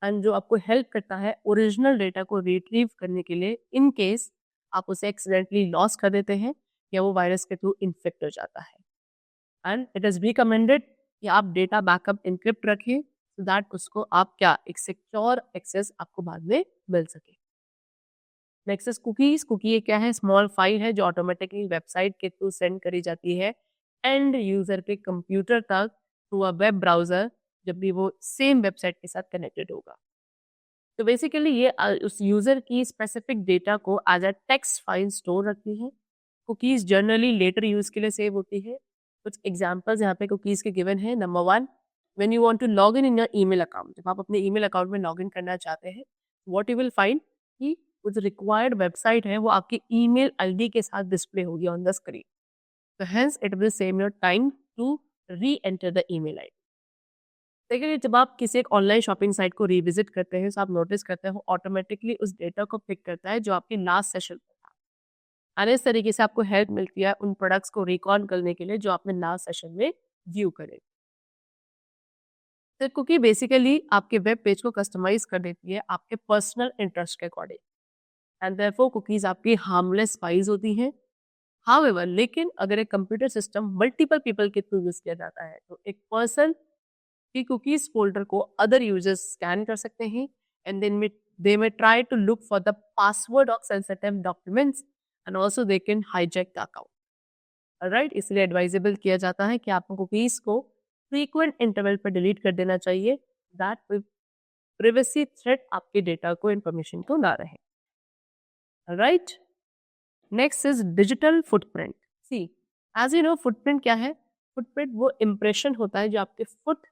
एंड जो आपको हेल्प करता है ओरिजिनल डेटा को रिट्रीव करने के लिए इन केस आप उसे एक्सीडेंटली लॉस कर देते हैं या वो वायरस के थ्रू इन्फेक्ट हो जाता है। एंड इट इज रिकमेंडेड कि आप डेटा बैकअप इनक्रिप्ट रखें सो दैट उसको आप क्या एक सिक्योर एक्सेस आपको बाद में मिल सके। Next is cookies. कुकी ये क्या है? स्मॉल फाइल है जो ऑटोमेटिकली वेबसाइट के थ्रू सेंड करी जाती है एंड यूजर के कंप्यूटर तक थ्रू अ वेब ब्राउजर जब भी वो सेम वेबसाइट के साथ कनेक्टेड होगा। तो बेसिकली ये उस यूजर की स्पेसिफिक डेटा को as a text file store रखती है। कुकीज जनरली लेटर यूज के लिए सेव होती है। कुछ एग्जांपल्स यहाँ पे कुकीज के गिवन है। Number 1, when you want to log in your email account, जब आप अपने ईमेल अकाउंट में लॉग इन करना चाहते हैं, व्हाट यू विल फाइंड कि वो जो रिक्वायर्ड वेबसाइट है वो आपकी ईमेल आईडी के साथ डिस्प्ले होगी ऑन द स्क्रीन। तो hence it will save your time to reenter the email ID. देखिए, जब आप किसी एक ऑनलाइन शॉपिंग साइट को रिविजिट करते हैं तो आप नोटिस करते हो ऑटोमेटिकली उस डेटा को पिक करता है जो आपकी लास्ट सेशन में था एंड इस तरीके से आपको हेल्प मिलती है उन प्रोडक्ट्स को रिकॉल करने के लिए जो आपने लास्ट सेशन में व्यू करे। तो कुकी बेसिकली आपके वेब पेज को कस्टमाइज कर देती है आपके पर्सनल इंटरेस्ट के अकॉर्डिंग एंड देयरफॉर कुकीज आपकी हार्मलेस फाइल्स होती हैं। हाउएवर, लेकिन अगर एक कंप्यूटर सिस्टम मल्टीपल पीपल के थ्रू यूज किया जाता है तो एक पर्सन की कुकीज फोल्डर को अदर यूजर्स स्कैन कर सकते हैं and then they may try to look for the password of sensitive documents and also they can hijack the account, right. इसलिए एडवाइजेबल किया जाता है कि आपको कुकीज को फ्रीक्वेंट इंटरवल पर डिलीट कर देना चाहिए, दैट प्रिवेसी थ्रेट आपके डेटा को, इंफॉर्मेशन को ना रहे, right. Next is digital footprint. See, as you know footprint क्या है? फुटप्रिंट वो इम्प्रेशन होता है जो आपके फुट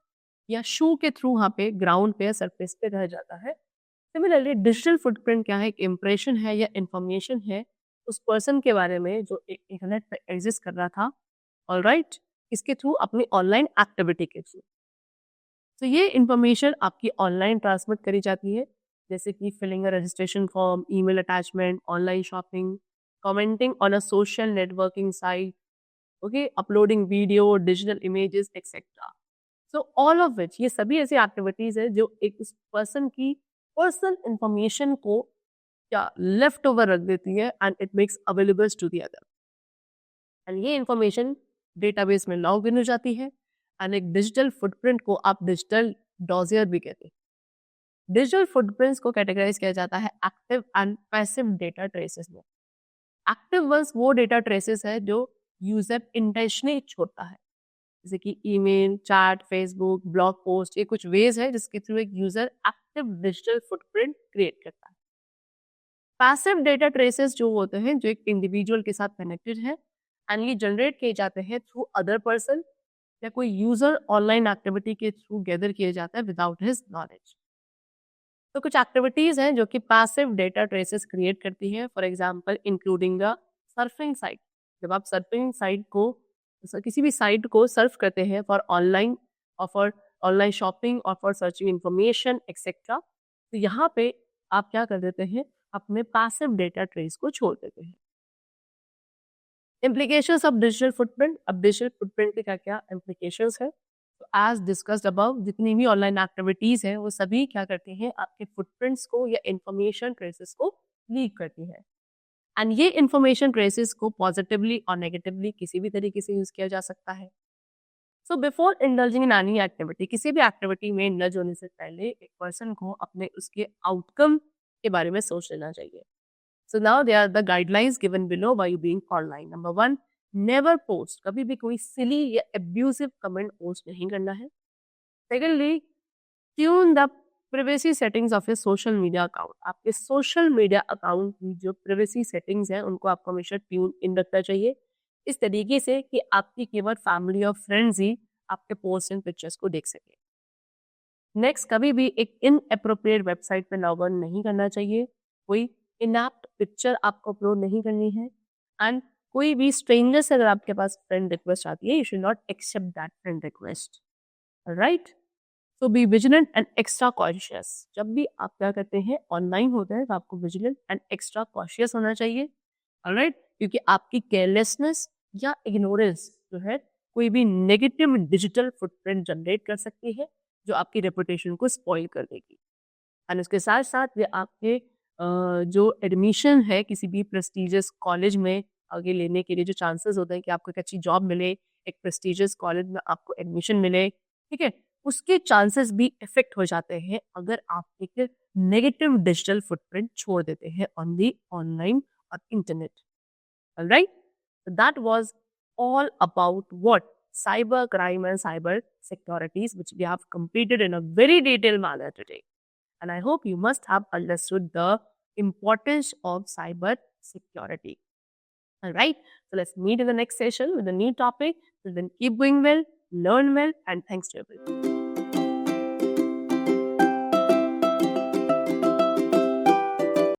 या शू के थ्रू वहाँ पे ग्राउंड पे या सरफेस पे रह जाता है। सिमिलरली डिजिटल फुटप्रिंट क्या है? एक इम्प्रेशन है या इंफॉर्मेशन है उस पर्सन के बारे में जो इंटरनेट पे एग्जिस्ट कर रहा था, ऑलराइट, इसके थ्रू अपनी ऑनलाइन एक्टिविटी के थ्रू। तो ये इंफॉर्मेशन आपकी ऑनलाइन ट्रांसमिट करी जाती है, जैसे कि filling a registration form, email attachment, online shopping, commenting on a social networking site, okay, uploading video, digital images etcetera. So all of which, ये सभी ऐसी एक्टिविटीज है जो एक उस पर्सन की पर्सनल इंफॉर्मेशन को क्या लेफ्ट ओवर रख देती है and it makes available to the other. And ये इंफॉर्मेशन डेटाबेस में लॉग इन हो जाती है एंड एक डिजिटल फुटप्रिंट को आप डिजिटल डॉजियर भी कहते हैं। डिजिटल फुटप्रिंट्स को कैटेगराइज किया जाता है active and passive data traces में। एक्टिव वंस वो डेटा ट्रेसेस है जो यूजर इंटेंशनली छोड़ता है, जैसे कि email, chat, Facebook, blog post, ये कुछ वेज है जिसके थ्रू एक user active digital footprint create करता है। पैसिव डेटा ट्रेसेस जो होते हैं जो एक इंडिविजुअल के साथ कनेक्टेड है एंड ये जनरेट किए जाते हैं थ्रू अदर पर्सन या कोई यूजर ऑनलाइन एक्टिविटी के थ्रू गैदर किए जाता है विदाउट हिज नॉलेज। तो कुछ एक्टिविटीज हैं जो कि पैसिव डेटा ट्रेसेस क्रिएट करती हैं, for example including the surfing site. जब आप सर्फिंग साइट को किसी भी साइट को सर्फ करते हैं फॉर ऑनलाइन और फॉर ऑनलाइन शॉपिंग और फॉर सर्चिंग इंफॉर्मेशन एक्सेट्रा, तो यहाँ पे आप क्या कर देते हैं, अपने पैसिव डेटा ट्रेस को छोड़ देते हैं। Implications of digital footprint. अब डिजिटल फुटप्रिंट के क्या क्या इम्प्लीकेशंस है, तो एज डिस्कस्ड अबव जितनी भी ऑनलाइन एक्टिविटीज हैं वो सभी क्या करती हैं, आपके फुटप्रिंट्स को या इंफॉर्मेशन ट्रेसेस को लीक करती है। एंड ये इंफॉर्मेशन ट्रेसेस को पॉजिटिवली और नेगेटिवली किसी भी तरीके से यूज किया जा सकता है। So before indulging in any activity, किसी भी एक्टिविटी में इंडल्ज होने से पहले एक पर्सन को अपने उसके आउटकम के बारे में सोच लेना चाहिए। So now there are the guidelines given below by you being online. Number 1, never post. कभी भी कोई silly या abusive comment post नहीं करना है। Secondly, tune the privacy settings of your social media account. आपके social media account की जो privacy settings हैं उनको आपको हमेशा tune in रखना चाहिए, इस तरीके से कि आपकी केवल फैमिली और फ्रेंड्स ही आपके पोस्ट एंड पिक्चर्स को देख सके। नेक्स्ट, कभी भी एक इनअप्रोप्रिएट वेबसाइट पे लॉग ऑन नहीं करना चाहिए। कोई इनएप्ट पिक्चर आपको अपलोड नहीं करनी है एंड कोई भी स्ट्रेंजर से अगर आपके पास फ्रेंड रिक्वेस्ट आती है, you should not accept that friend request, right. So be vigilant and extra conscious. जब भी आप क्या करते हैं, ऑनलाइन होते हैं, तो आपको विजिलेंट एंड एक्स्ट्रा कॉन्शियस होना चाहिए, ऑलराइट, क्योंकि आपकी केयरलेसनेस या इग्नोरेंस जो है कोई भी नेगेटिव डिजिटल फुटप्रिंट जनरेट कर सकती है जो आपकी रेपुटेशन को स्पॉइल कर देगी। एंड उसके साथ साथ ये आपके जो एडमिशन है किसी भी प्रेस्टिजियस कॉलेज में आगे लेने के लिए जो चांसेस होते हैं कि आपको एक अच्छी जॉब मिले, एक प्रेस्टिजियस कॉलेज में आपको एडमिशन मिले, ठीक है, उसके चांसेस भी इफेक्ट हो जाते हैं अगर आप एक नेगेटिव डिजिटल फुटप्रिंट छोड़ देते हैं ऑन दी ऑनलाइन और internet. Alright? So that was all about what cyber crime and cyber securities, which we have completed in a very detailed manner today. And I hope you must have understood the importance of cyber security. Alright? So let's meet in the next session with a new topic. So then keep going well, learn well, and thanks to everyone.